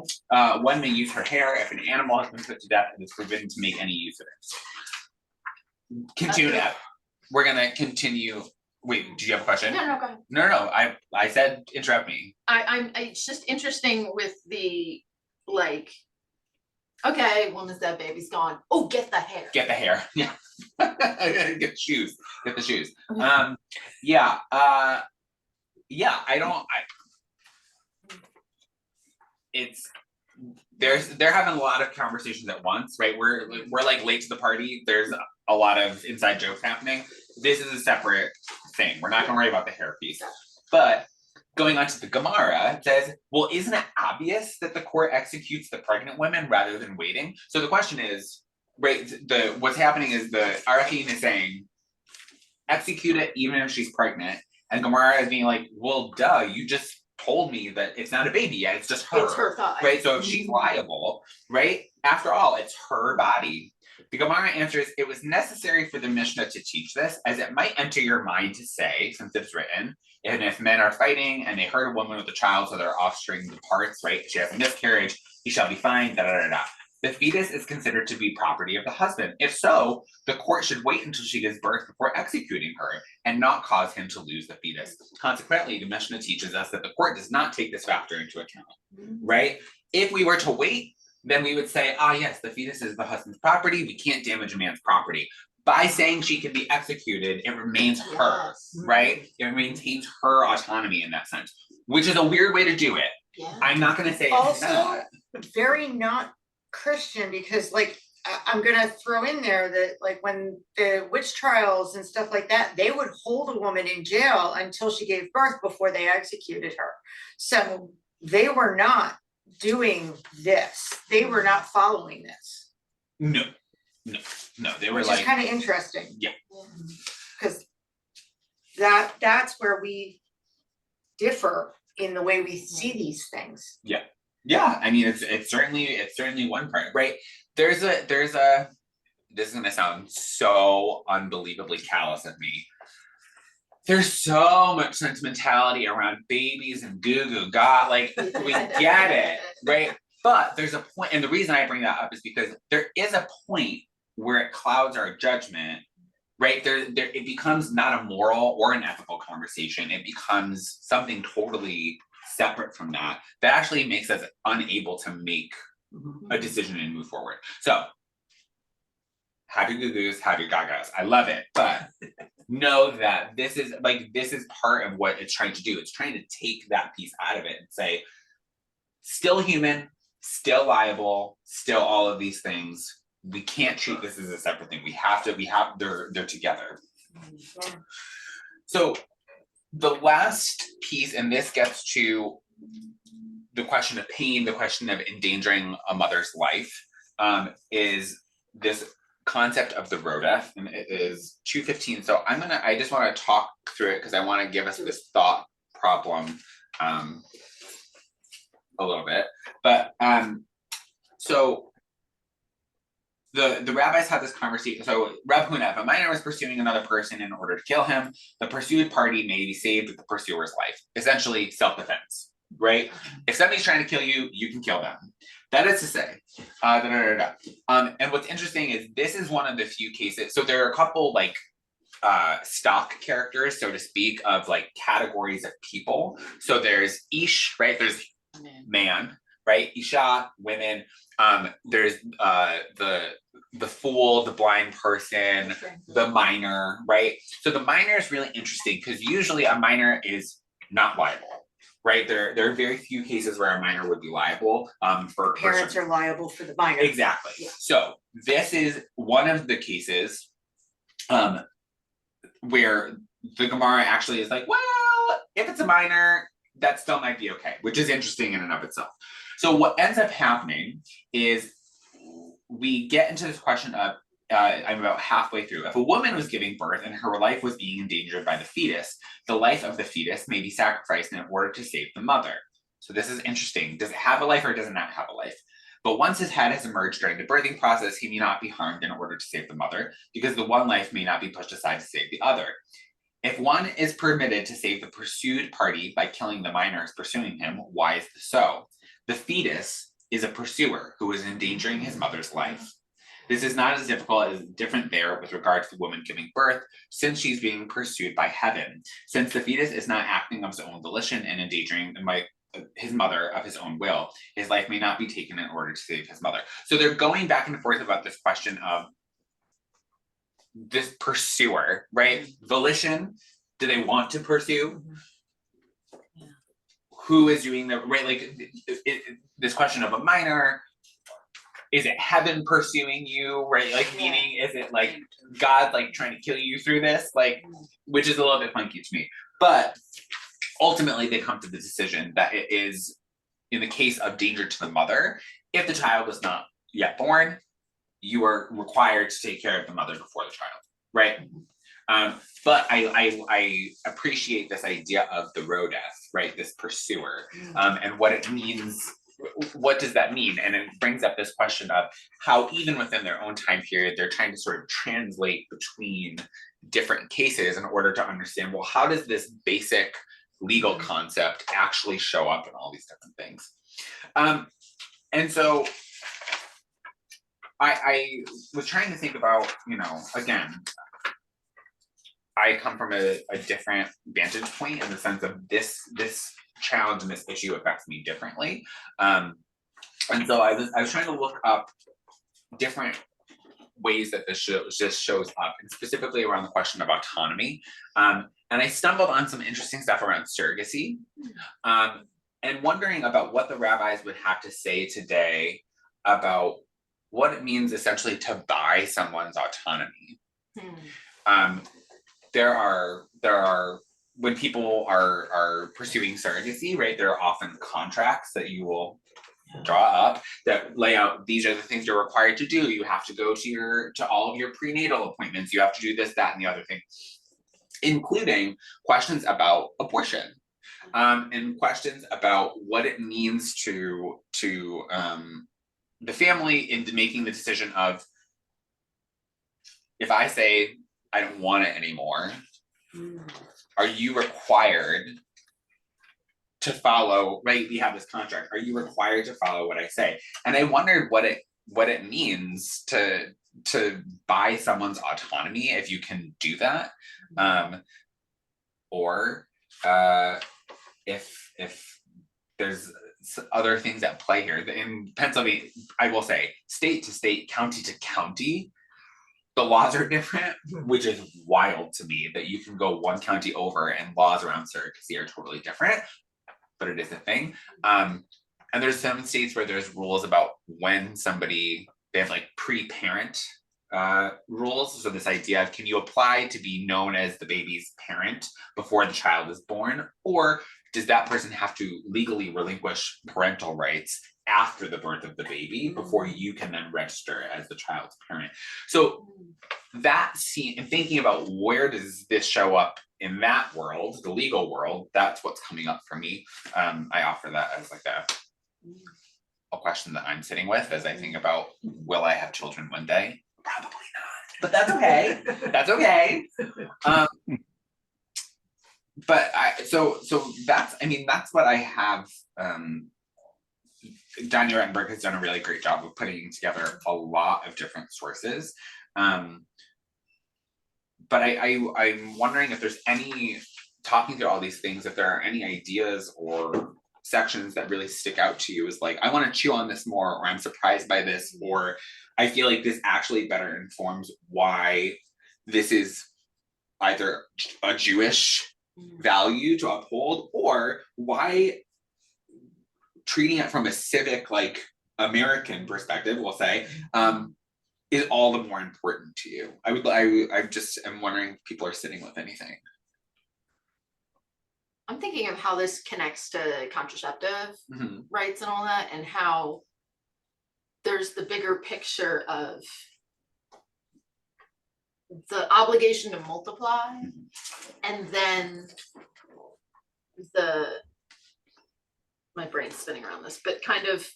one may use her hair. If an animal has been put to death, it is forbidden to make any use of it. Continue that. We're gonna continue. Wait, do you have a question? No, go ahead. No. I said interrupt me. It's just interesting with the, like, okay, woman's dead, baby's gone. Oh, get the hair. Get the hair. Yeah. Get the shoes. Get the shoes. Okay. They're having a lot of conversations at once, right? We're like late to the party. There's a lot of inside jokes happening. This is a separate thing. We're not gonna worry about the hair piece. But going on to the Gemara, it says, well, isn't it obvious that the court executes the pregnant women rather than waiting? So the question is, right, what's happening is the Arachim is saying, execute it even if she's pregnant. And Gemara is being like, well, duh, you just told me that it's not a baby yet, it's just her. It's her thigh. Right, so if she's liable, right, after all, it's her body. The Gemara answers, it was necessary for the Mishnah to teach this, as it might enter your mind to say, since it's written, and if men are fighting and they hurt a woman with a child so their offspring departs, right, if she has a miscarriage, he shall be fined, da. The fetus is considered to be property of the husband. If so, the court should wait until she gives birth before executing her and not cause him to lose the fetus. Consequently, the Mishnah teaches us that the court does not take this factor into account, right? If we were to wait, then we would say, yes, the fetus is the husband's property. We can't damage a man's property. By saying she can be executed, it remains her, right? It maintains her autonomy in that sense, which is a weird way to do it. Yeah. I'm not gonna say it's Also, not. very not Christian, because like, I'm gonna throw in there that like when the witch trials and stuff like that, they would hold a woman in jail until she gave birth before they executed her. So they were not doing this. They were not following this. No, they were Which like, is kind of interesting. Yeah. Because that's where we differ in the way we see these things. yeah, I mean, it's certainly one part, right? There's a, this is gonna sound so unbelievably callous of me. There's so much sentimentality around babies and goo God, like we get it, right? But there's a point, and the reason I bring that up is because there is a point where it clouds our judgment, right? There it becomes not a moral or an ethical conversation. It becomes something totally separate from that actually makes us unable to make a decision and move forward. So have your goo-goos, have your gagas. I love it, but know that this is part of what it's trying to do. It's trying to take that piece out of it and say, still human, still liable, still all of these things. We can't treat this as a separate thing. They're together. So the last piece, and this gets to the question of pain, the question of endangering a mother's life, is this concept of the rodef, and it is 2:15. So I just want to talk through it because I want to give us this thought problem a little bit. But so the rabbis had this conversation. So Reb Huna, if a minor was pursuing another person in order to kill him, the pursued party may be saved with the pursuer's life. Essentially self-defense, right? If somebody's trying to kill you, you can kill them. That is to say, and what's interesting is this is one of the few cases. So there are a couple like stock characters, so to speak, of like categories of people. So there's ish, right? There's man, right? Isha, women. There's the fool, the blind person, the minor, right? So the minor is really interesting because usually a minor is not liable, right? There are very few cases where a minor would be liable for Parents are liable for the minor. Exactly. Yeah. So this is one of the cases where the Gemara actually is like, well, if it's a minor, that still might be okay, which is interesting in and of itself. So what ends up happening is we get into this question of, I'm about halfway through. If a woman was giving birth and her life was being endangered by the fetus, the life of the fetus may be sacrificed in order to save the mother. So this is interesting. Does it have a life or does it not have a life? But once his head has emerged during the birthing process, he may not be harmed in order to save the mother, because the one life may not be pushed aside to save the other. If one is permitted to save the pursued party by killing the minors pursuing him, why is this so? The fetus is a pursuer who is endangering his mother's life. This is not as different there with regard to the woman giving birth, since she's being pursued by heaven. Since the fetus is not acting of his own volition and endangering his mother of his own will, his life may not be taken in order to save his mother. So they're going back and forth about this question of this pursuer, right? Volition, do they want to pursue? Yeah. Who is doing the, right, like this question of a minor, is it heaven pursuing you, right? Like, meaning, is it like God like trying to kill you through this? Like, which is a little bit funky to me. But ultimately they come to the decision that it is, in the case of danger to the mother, if the child is not yet born, you are required to take care of the mother before the child, right? But I appreciate this idea of the rodef, right? This pursuer, and what it means. What does that mean? And it brings up this question of how even within their own time period, they're trying to sort of translate between different cases in order to understand, well, how does this basic legal concept actually show up in all these different things? And so I was trying to think about, you know, again, I come from a different vantage point in the sense of this challenge and this issue affects me differently. And so I was trying to look up different ways that this just shows up, and specifically around the question of autonomy. And I stumbled on some interesting stuff around surrogacy, and wondering about what the rabbis would have to say today about what it means essentially to buy someone's autonomy. There are when people are pursuing surrogacy, right, there are often contracts that you will draw up that lay out, these are the things you're required to do. You have to go to all of your prenatal appointments. You have to do this, that, and the other thing, including questions about abortion, and questions about what it means to the family in making the decision of, if I say I don't want it anymore, are you required to follow, right? We have this contract. Are you required to follow what I say? And I wondered what it means to buy someone's autonomy, if you can do that, or if there's other things at play here. In Pennsylvania, I will say, state to state, county to county, the laws are different, which is wild to me that you can go one county over and laws around surrogacy are totally different, but it is a thing. And there's some states where there's rules about when they have like pre-parent rules. So this idea of, can you apply to be known as the baby's parent before the child is born? Or does that person have to legally relinquish parental rights after the birth of the baby before you can then register as the child's parent? So that scene, and thinking about where does this show up in that world, the legal world, that's what's coming up for me. I offer that as like a question that I'm sitting with as I think about, will I have children one day? Probably not, but that's okay. That's okay. But so that's what I have. Daniel Rettenberg has done a really great job of putting together a lot of different sources. but I'm wondering if there's any, talking through all these things, if there are any ideas or sections that really stick out to you as like, I want to chew on this more, or I'm surprised by this, or I feel like this actually better informs why this is either a Jewish value to uphold, or why treating it from a civic, like American perspective, we'll say, is all the more important to you. I just am wondering if people are sitting with anything. I'm thinking of how this connects to contraceptive Mhm. rights and all that, and how there's the bigger picture of the obligation to multiply, and then my brain's spinning around this, but kind of,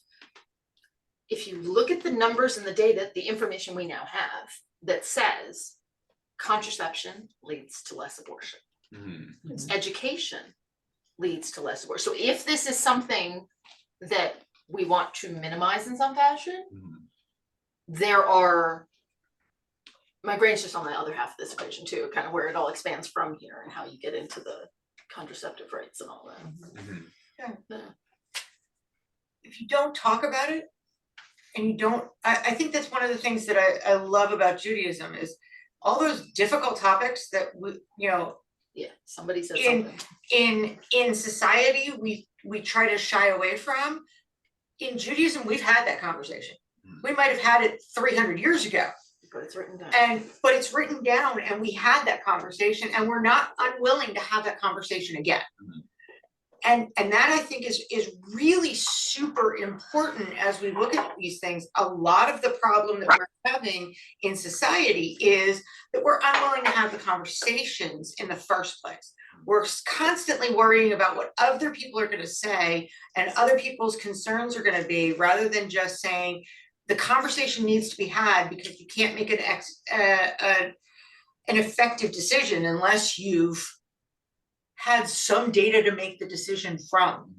if you look at the numbers and the data, the information we now have that says contraception leads to less abortion. Mhm. Education leads to less abortion. So if this is something that we want to minimize in some fashion, Mhm. my brain's just on the other half of this equation too, kind of where it all expands from here and how you get into the contraceptive rights and all that. Mhm. Yeah. If you don't talk about it, and you don't, I think that's one of the things that I love about Judaism is all those difficult topics that we, Yeah, somebody said In- something. in society, we try to shy away from. In Judaism, we've had that conversation. We might have had it 300 years ago, But it's written down. but it's written down, and we had that conversation, and we're not unwilling to have that conversation again. Mhm. And that, I think, is really super important as we look at these things. A lot of the problem that we're having in society is that we're unwilling to have the conversations in the first place. We're constantly worrying about what other people are going to say and other people's concerns are going to be, rather than just saying the conversation needs to be had, because you can't make an effective decision unless you've had some data to make the decision from.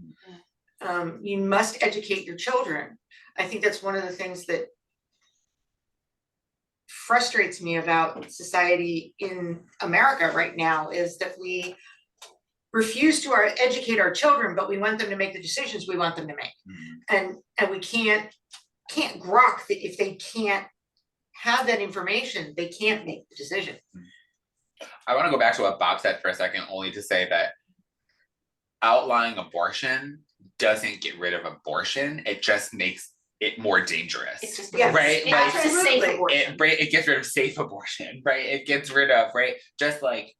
You must educate your children. I think that's one of the things that frustrates me about society in America right now, is that we refuse to educate our children, but we want them to make the decisions we want them to make. Mhm. And we can't grok that if they can't have that information, they can't make the decision. I want to go back to what Bob said for a second, only to say that outlawing abortion doesn't get rid of abortion. It just makes it more dangerous. It's just, Yes, right? It's Like, just a safe abortion. it gets rid of safe abortion, right? It gets rid of, right? Just like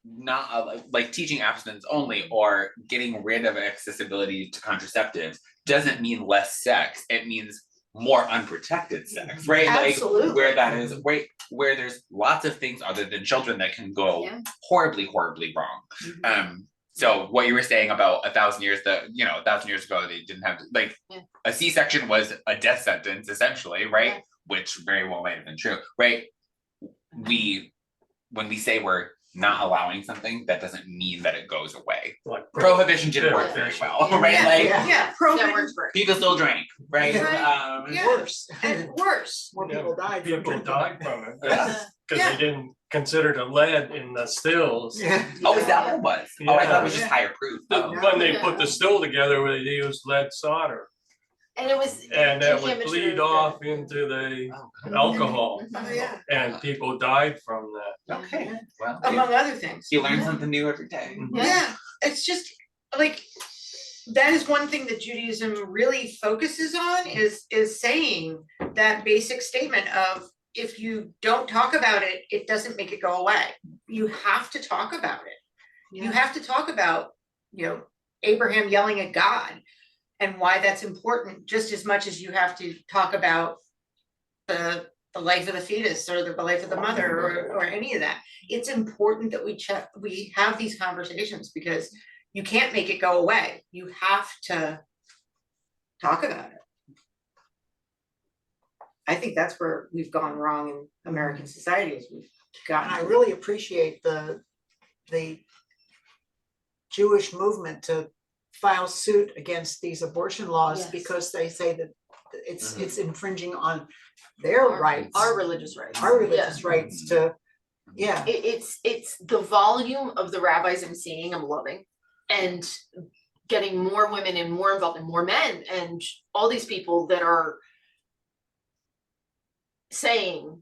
not like teaching abstinence only, or getting rid of accessibility to contraceptives doesn't mean less sex. It means more unprotected sex, right? Absolutely. Like where that is, right, where there's lots of things other than children that can go Yeah. horribly wrong. So what you were saying about 1,000 years, 1,000 years ago, they didn't have, like, Yeah. a C-section was a death sentence, essentially, right? Yeah. Which very well might have been true, right? When we say we're not allowing something, that doesn't mean that it goes away. Like Prohibition didn't work very well, right? Yeah. Like, Yeah, That prohibition, works great. people still drank, right? Right. Yeah. Worse. and worse. More Yeah, people died. from people drinking. died from it, Yeah. because Yeah. they didn't consider the lead in the stills. Yeah. Oh, is that what it was? Oh, I thought it was just Yeah. higher proof. Oh. When they put the still together, they used lead solder, And it was. and that would inhibitor bleed of off into the Oh, God. alcohol, Oh, yeah, and people died from that. Okay, well, among other things. you learn something new every day. Mhm. Yeah, it's just like, that is one thing that Judaism really focuses on, is saying that basic statement of, if you don't talk about it, it doesn't make it go away. You have to talk about it. You have to talk about, Abraham yelling at God, and why that's important, just as much as you have to talk about the life of the fetus, or the life of the mother, or any of that. It's important that we have these conversations, because you can't make it go away. You have to talk about it. I think that's where we've gone wrong in American society, is we've And I gotten, really appreciate the Jewish movement to file suit against these abortion laws, Yes. because they say that it's Mhm. infringing on their rights. Our religious rights. Our religious rights to Yeah, It's the volume of the rabbis I'm seeing, I'm loving, and getting more women and more involved and more men and all these people that are saying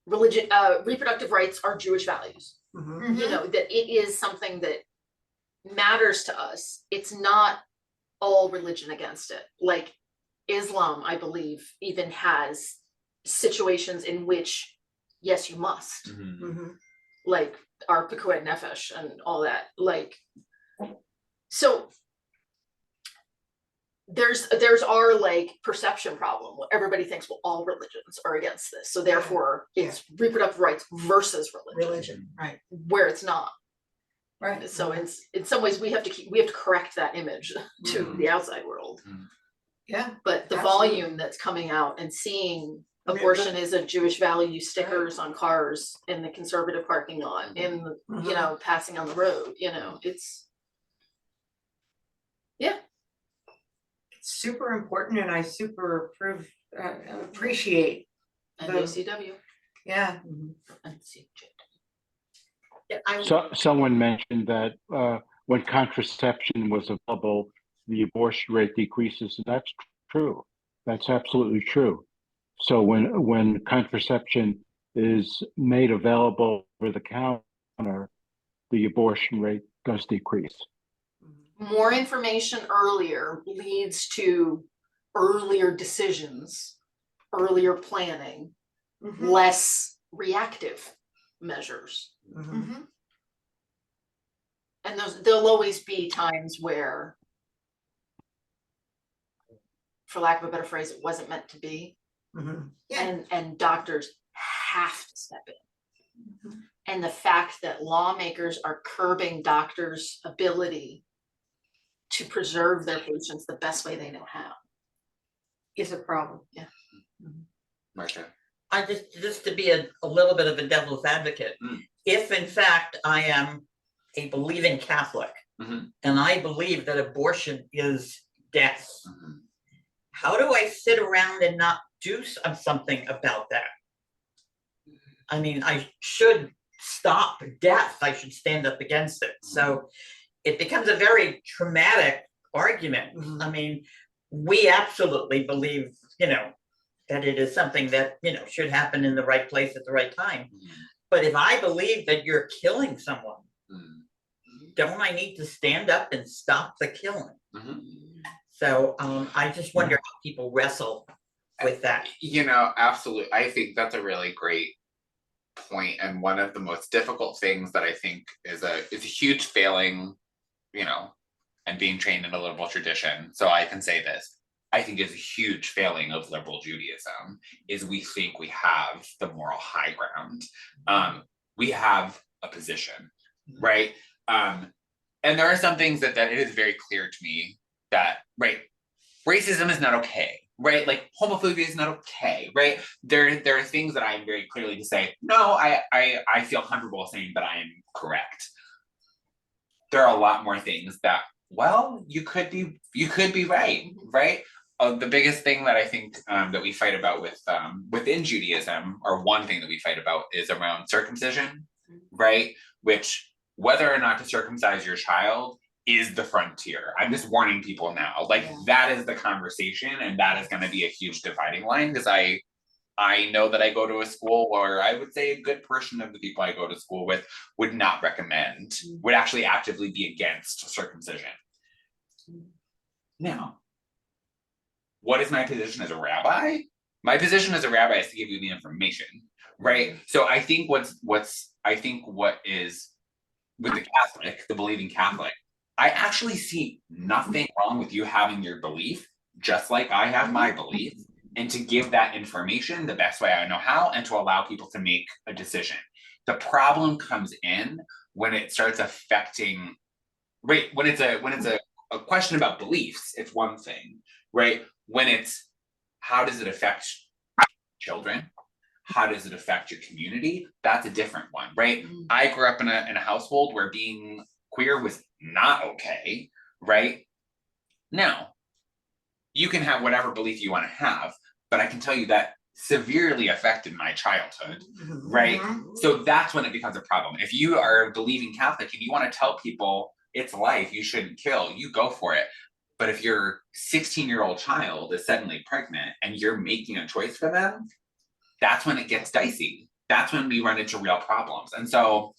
religion, reproductive rights are Jewish values. mhm, You know, that it is something that matters to us. It's not all religion against it. Like Islam, I believe, even has situations in which, yes, you must. mhm. Like our Pikuet Nefesh and all that, like, so there's our like perception problem. Everybody thinks, well, all religions are against this, so therefore it's reproductive rights versus religion, Religion, right, where it's not. right. So it's, in some ways, we have to correct that image to the outside world. Yeah, But the Absolutely. volume that's coming out and seeing I mean, abortion is a Jewish value stickers on cars in the conservative parking lot, in the, you know, passing on the road, you know, it's. it's super important and I appreciate, And The- ACW. yeah. and CJ. Yeah, I, So someone mentioned that when contraception was available, the abortion rate decreases. And that's true. That's absolutely true. So when contraception is made available over the counter, the abortion rate does decrease. More information earlier leads to earlier decisions, earlier planning, Mhm, less reactive measures. mhm. Mhm. And there'll always be times where, for lack of a better phrase, it wasn't meant to be. Mhm. Yeah. And doctors have to step in. Mhm. And the fact that lawmakers are curbing doctors' ability to preserve their patients the best way they know how. Is a problem. Marcia. I just to be a little bit of a devil's advocate, if in fact I am a believing Catholic, Mhm. and I believe that abortion is death, Mhm. how do I sit around and not do something about that? I mean, I should stop death. I should stand up against it. So it becomes a very traumatic argument. Mhm. I mean, we absolutely believe, you know, that it is something that, you know, should happen in the right place at the right time. But if I believe that you're killing someone, Mhm. don't I need to stand up and stop the killing? Mhm. So I just wonder how people wrestle with that. You know, absolutely. I think that's a really great point, and one of the most difficult things that I think is a huge failing, you know, and being trained in a liberal tradition. So I can say this. I think is a huge failing of liberal Judaism is we think we have the moral high ground. We have a position, right? And there are some things that it is very clear to me that, right, racism is not okay, right? Like homophobia is not okay, right? There are things that I am very clearly to say, no, I feel comfortable saying that I am correct. There are a lot more things that, well, you could be right, right? The biggest thing that I think that we fight about with within Judaism, or one thing that we fight about, is around circumcision, right? Which, whether or not to circumcise your child is the frontier. I'm just warning people now. Like that is the conversation, and that is going to be a huge dividing line, because I know that I go to a school where I would say a good portion of the people I go to school with would not recommend, would actually actively be against circumcision. Now, what is my position as a rabbi? My position as a rabbi is to give you the information, right? So I think what is with the Catholic, the believing Catholic, I actually see nothing wrong with you having your belief, just like I have my belief, and to give that information the best way I know how, and to allow people to make a decision. The problem comes in when it starts affecting, right? When it's a question about beliefs, it's one thing, right? When it's, how does it affect children? How does it affect your community? That's a different one, right? I grew up in a household where being queer was not okay, right? Now, you can have whatever belief you want to have, but I can tell you that severely affected my childhood, right? Mhm. So that's when it becomes a problem. If you are a believing Catholic and you want to tell people it's life, you shouldn't kill, you go for it. But if your 16-year-old child is suddenly pregnant and you're making a choice for them, that's when it gets dicey. That's when we run into real problems. And so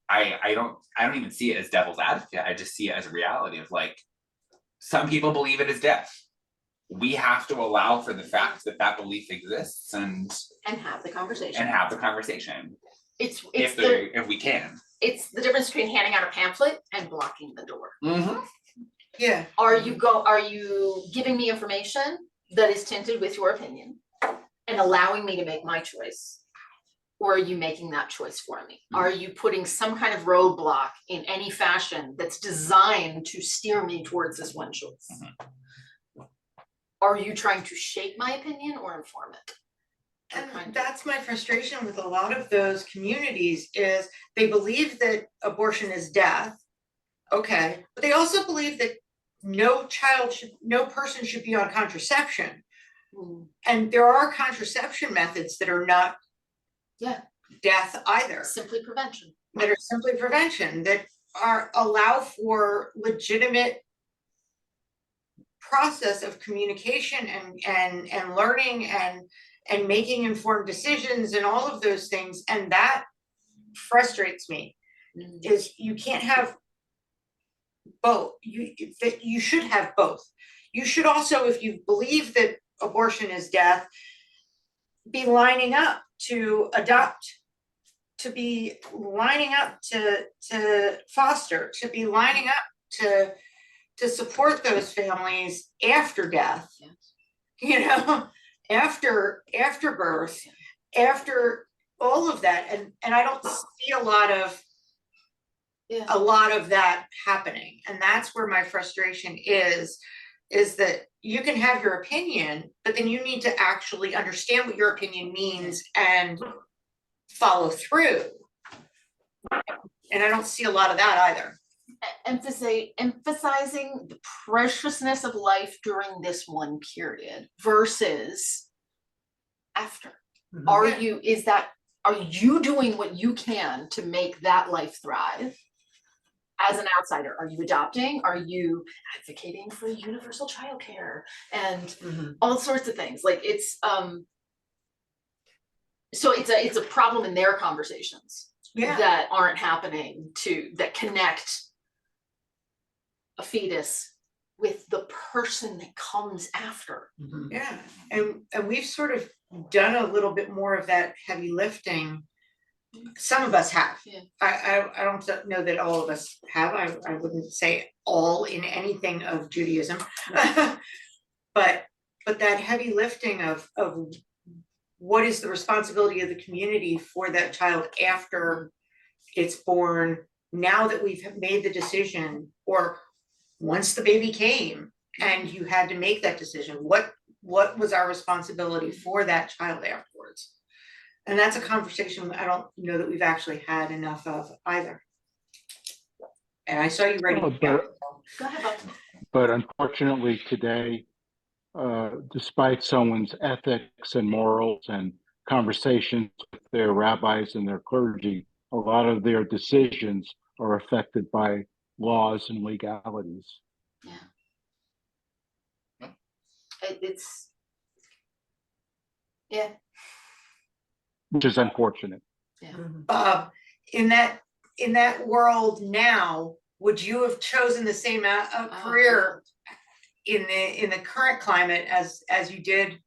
I don't even see it as devil's advocate. I just see it as a reality of like, some people believe it is death. We have to allow for the fact that that belief exists and have the conversation. have the conversation It's if we can. it's the difference between handing out a pamphlet and blocking the door. Mm-hmm. Yeah. Are you giving me information that is tinted with your opinion and allowing me to make my choice? Or are you making that choice for me? Are you putting some kind of roadblock in any fashion that's designed to steer me towards this one choice? Are you trying to shape my opinion or inform it? And that's my frustration with a lot of those communities is they believe that abortion is death. Okay, but they also believe that no person should be on contraception. And there are contraception methods that are not death either. Simply prevention. That are simply prevention, that allow for legitimate process of communication and learning and making informed decisions and all of those things. And that frustrates me, is you can't have both. You should have both. You should also, if you believe that abortion is death, be lining up to adopt, to be lining up to foster, to be lining up to support those families after death. You know, after birth, after all of that. And I don't see a lot of that happening. And that's where my frustration is that you can have your opinion, but then you need to actually understand what your opinion means and follow through. And I don't see a lot of that either. Emphasizing the preciousness of life during this one period versus after. Are you doing what you can to make that life thrive? As an outsider, are you adopting? Are you advocating for universal childcare and all sorts of things? Like it's so it's a problem in their conversations that aren't happening that connect a fetus with the person that comes after. Yeah, and we've sort of done a little bit more of that heavy lifting. Some of us have. I don't know that all of us have. I wouldn't say all in anything of Judaism, but that heavy lifting of what is the responsibility of the community for that child after it's born, now that we've made the decision, or once the baby came and you had to make that decision, what was our responsibility for that child afterwards? And that's a conversation I don't know that we've actually had enough of either. And I saw you writing it down. Go ahead, Bob. But unfortunately today, despite someone's ethics and morals and conversations with their rabbis and their clergy, a lot of their decisions are affected by laws and legalities. Which is unfortunate. In that world now, would you have chosen the same career in the current climate as you did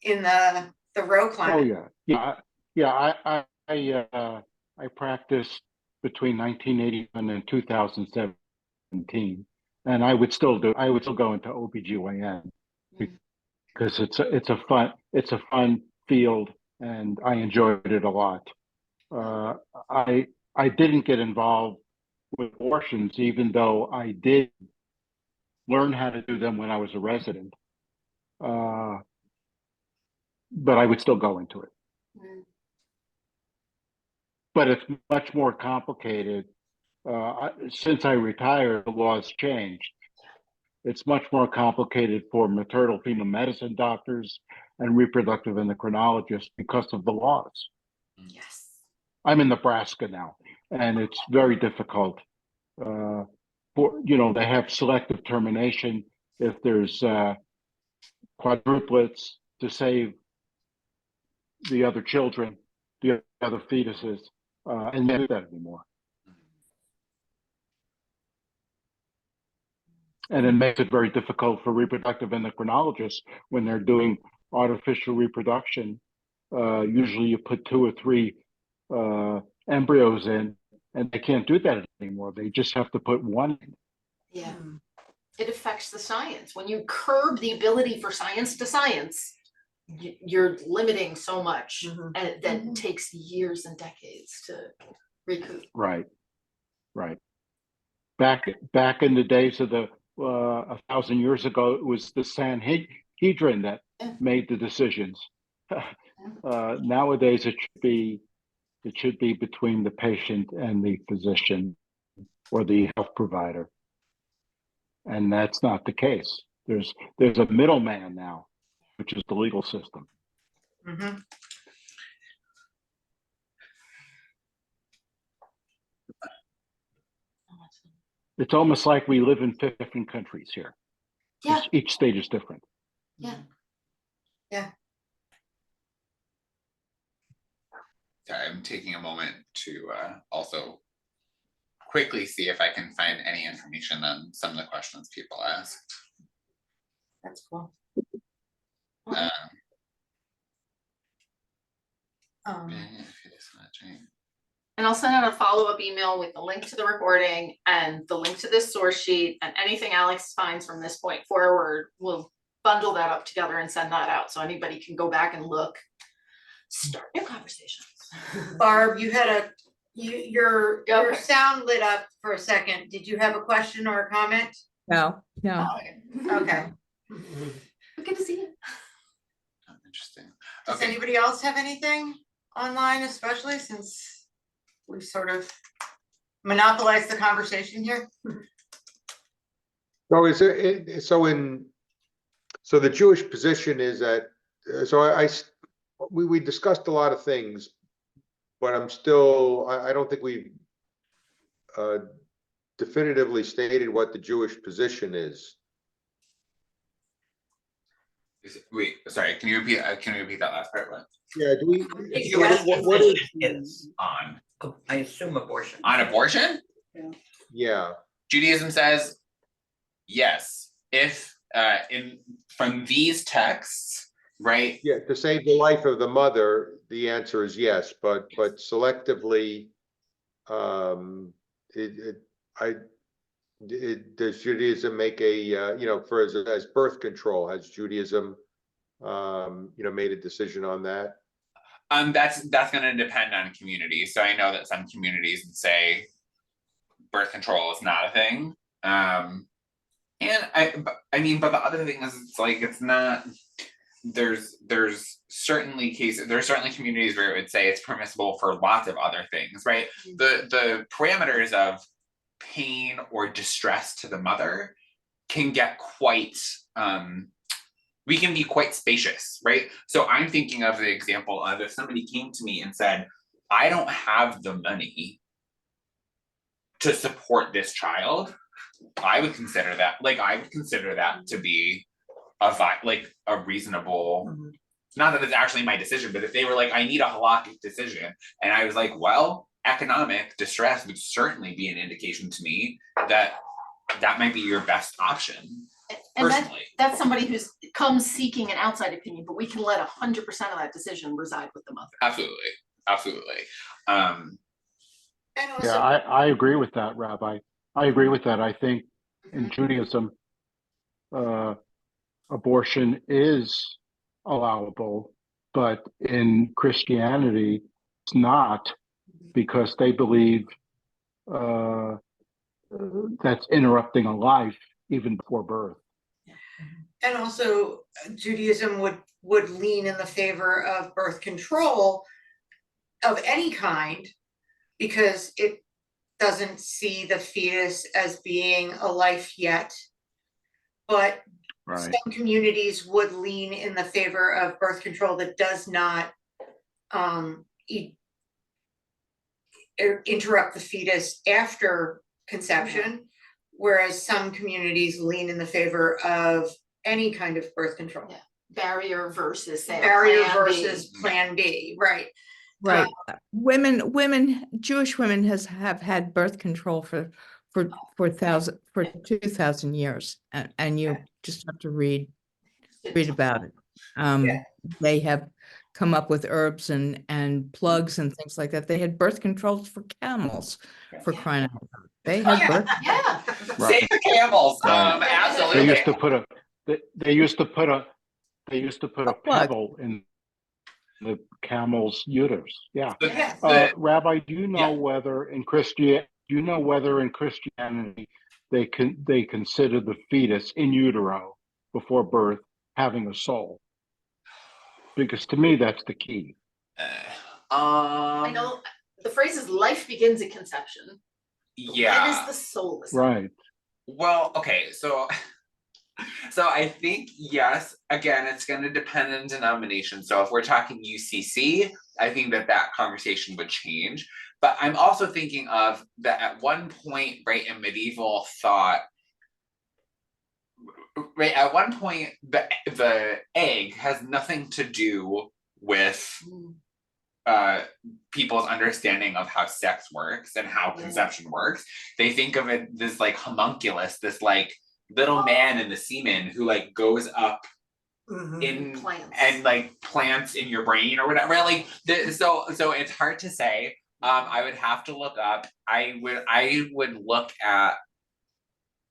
in the Roe climate? Oh yeah. I practiced between 1981 and 2017, and I would still go into OBGYN because it's a fun field and I enjoyed it a lot. I didn't get involved with abortions, even though I did learn how to do them when I was a resident. But I would still go into it. But it's much more complicated. Since I retired, the laws changed. It's much more complicated for maternal fetal medicine doctors and reproductive endocrinologists because of the laws. Yes. I'm in Nebraska now, and it's very difficult. They have selective termination if there's quadruplets to save the other children, the other fetuses, and they don't do that anymore. And it makes it very difficult for reproductive endocrinologists when they're doing artificial reproduction. Usually you put 2 or 3 embryos in, and they can't do that anymore. They just have to put 1 in. Yeah. It affects the science. When you curb the ability for science to science, you're limiting so much, and that takes years and decades to recoup. Right. Back in the days of the 1,000 years ago, it was the Sanhedrin that made the decisions. Nowadays, it should be between the patient and the physician or the health provider, and that's not the case. There's a middleman now, which is the legal system. Mm-hmm. It's almost like we live in 5 different countries here. Yeah. Each state is different. Yeah. Sorry, I'm taking a moment to also quickly see if I can find any information on some of the questions people asked. That's cool. Um, And I'll send out a follow-up email with the link to the recording and the link to this source sheet, and anything Alex finds from this point forward, we'll bundle that up together and send that out so anybody can go back and look. Start new conversations. Barb, you had your sound lit up for a second. Did you have a question or a comment? No. Okay. Good to see you. Interesting. Does Okay. anybody else have anything online, especially since we've sort of monopolized the conversation here? So the Jewish position is that, we discussed a lot of things, but I don't think we've definitively stated what the Jewish position is. Wait, sorry, can you repeat that last part? What? Yeah, do we? Yes, What is On I assume abortion. on abortion? Yeah, Judaism says yes, if from these texts, right? yeah, to save the life of the mother, the answer is yes, but selectively, does Judaism make a, for as birth control, has Judaism, made a decision on that? That's going to depend on communities. So I know that some communities would say birth control is not a thing. And I mean, but the other thing is, it's like, it's not. There's certainly communities where it would say it's permissible for lots of other things, right? The parameters of pain or distress to the mother can get quite we can be quite spacious, right? So I'm thinking of the example of if somebody came to me and said, I don't have the money to support this child, I would consider that to be a reasonable, not that it's actually my decision, but if they were like, I need a halakhic decision, and I was like, well, economic distress would certainly be an indication to me that might be your best option. And Personally, that's somebody who's comes seeking an outside opinion, but we can let 100% of that decision reside with the mother. absolutely. And also, Yeah, I agree with that, Rabbi. I agree with that. I think in Judaism, abortion is allowable, but in Christianity, it's not, because they believe that's interrupting a life even before birth. and also Judaism would lean in the favor of birth control of any kind, because it doesn't see the fetus as being a life yet. but Right. some communities would lean in the favor of birth control that does not interrupt the fetus after conception, whereas some communities lean in the favor of any kind of birth control. Yeah. Barrier versus say a Barrier plan B. versus plan B, right? Right. Jewish women have had birth control for 2,000 years, and you just have to read about it. They have come up with herbs and plugs and things like that. They had birth controls for camels, for crying out loud. They had birth. Yeah. Right. Save the camels, Right. absolutely. They used to put a plug. pebble in the camel's uterus. Yeah. Yes. Rabbi, do you know Yeah. whether in Christianity they consider the fetus in utero before birth having a soul? Because to me, that's the key. I know the phrase is life begins at conception. Yeah. When is the soul? Right. Well, okay, so I think yes, again, it's going to depend on denomination. So if we're talking UCC, I think that conversation would change. But I'm also thinking of that at one point, right, in medieval thought, right, at one point, the egg has nothing to do with people's understanding of how sex works and how conception works. They think of it this like homunculus, this like little man in the semen who like goes up in Plants. and like plants in your brain or whatever. Like so it's hard to say. I would have to look up. I would look at.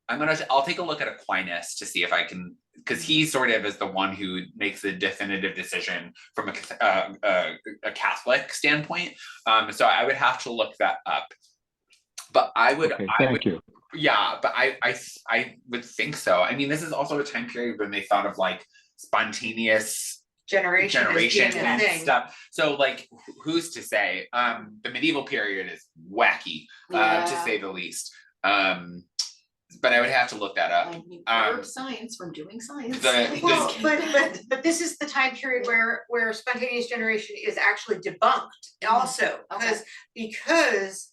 I'll take a look at Aquinas to see if I can, because he sort of is the one who makes the definitive decision from a Catholic standpoint. So I would have to look that up. But I would. Okay, thank you. Yeah, but I would think so. I mean, this is also a time period when they thought of like spontaneous Generation and thing. stuff. So like, who's to say? The medieval period is wacky, to Yeah. say the least. But I would have to look that up. I mean, curb science from doing science. Well, but this is the time period where spontaneous generation is actually debunked also, because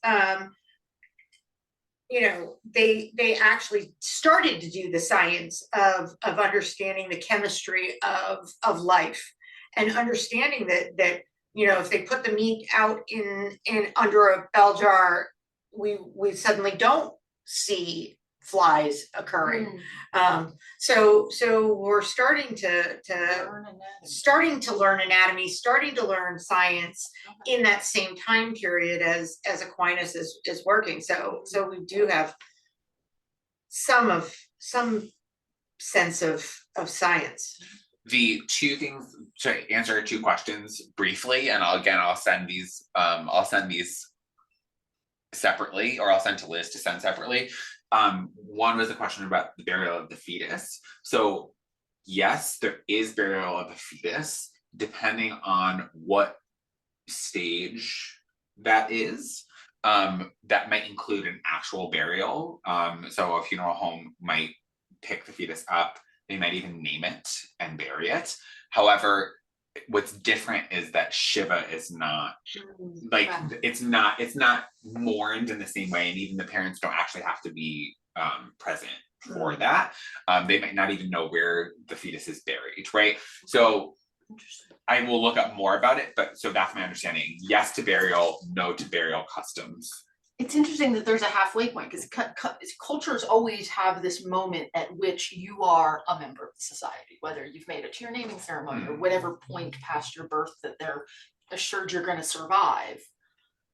you know, they actually started to do the science of understanding the chemistry of life, and understanding that you know, if they put the meat out in under a bell jar, we suddenly don't see flies occurring. So we're starting to learn anatomy, starting to learn science in that same time period as Aquinas is working. So we do have some sense of science. The two things to answer two questions briefly, and I'll send these separately, or I'll send to Liz to send separately. One was a question about the burial of the fetus. So yes, there is burial of the fetus, depending on what stage that is. That might include an actual burial. So a funeral home might pick the fetus up, they might even name it and bury it. However, what's different is that Shiva is not like, it's not mourned in the same way, and even the parents don't actually have to be present for that. They might not even know where the fetus is buried, right? So I will look up more about it, but so that's my understanding. Yes to burial, no to burial customs. It's interesting that there's a halfway point, because cultures always have this moment at which you are a member of the society, whether you've made it to your naming ceremony or whatever point past your birth that they're assured you're going to survive,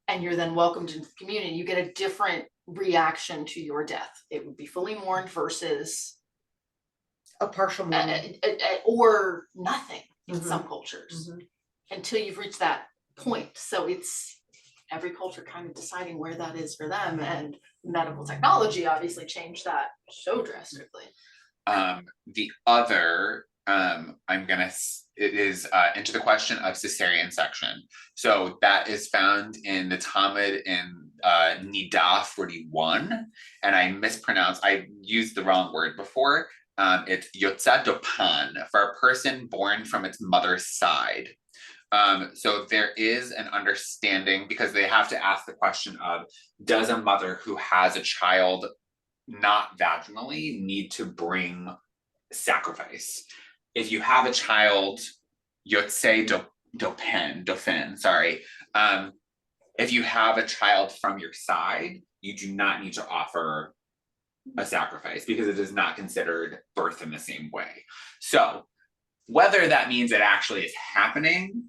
and you're then welcomed into the community. You get a different reaction to your death. It would be fully mourned versus A partial mourning. or nothing in some cultures, until you've reached that point. So it's every culture kind of deciding where that is for them, and medical technology obviously changed that so drastically. The other, it is into the question of cesarean section. So that is found in the Talmud in Nida 41, and I used the wrong word before. It's Yotza Dopan, for a person born from its mother's side. So there is an understanding, because they have to ask the question of, does a mother who has a child not vaginally need to bring sacrifice? If you have a child, Yotze Dofen, sorry. If you have a child from your side, you do not need to offer a sacrifice, because it is not considered birth in the same way. So whether that means it actually is happening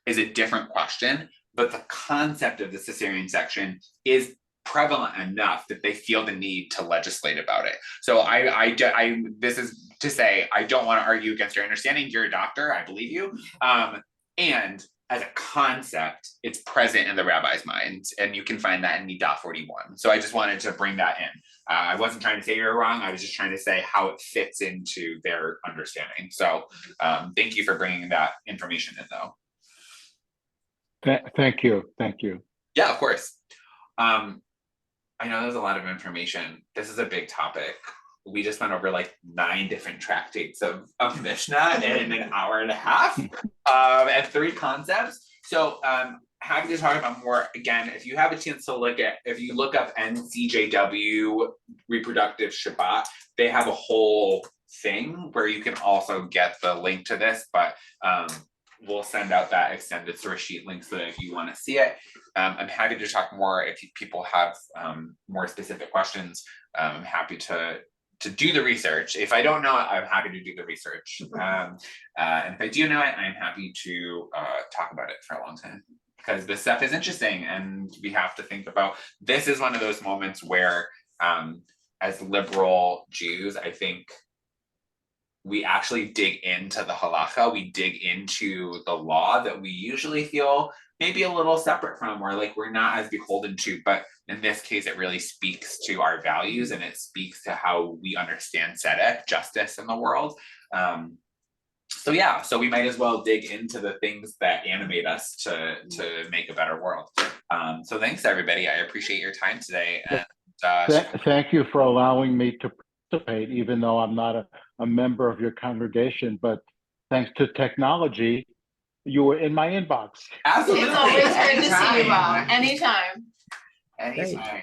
is a different question, but the concept of the cesarean section is prevalent enough that they feel the need to legislate about it. So this is to say, I don't want to argue against your understanding. You're a doctor, I believe you. And as a concept, it's present in the rabbi's minds, and you can find that in Midah 41. So I just wanted to bring that in. I wasn't trying to say you're wrong. I was just trying to say how it fits into their understanding. So thank you for bringing that information in, though. Thank you. Yeah, of course. I know there's a lot of information. This is a big topic. We just went over like 9 different tractates of Mishnah in an hour and a half, and 3 concepts. So happy to talk about more. Again, if you have a chance to if you look up NCJW Reproductive Shabbat, they have a whole thing where you can also get the link to this, but we'll send out that extended source sheet link so that if you want to see it. I'm happy to talk more if people have more specific questions. I'm happy to do the research. If I don't know it, I'm happy to do the research. And if I do know it, I'm happy to talk about it for a long time, because this stuff is interesting, and we have to think about, this is one of those moments where as liberal Jews, I think we actually dig into the halacha, we dig into the law that we usually feel maybe a little separate from, or like we're not as beholden to, but in this case, it really speaks to our values, and it speaks to how we understand tzedek, justice in the world. So yeah, so we might as well dig into the things that animate us to make a better world. So thanks everybody, I appreciate your time today. And thank you for allowing me to participate, even though I'm not a member of your congregation, but thanks to technology, you were in my inbox. Absolutely. It's always great to see you, Bob. Anytime. Anytime.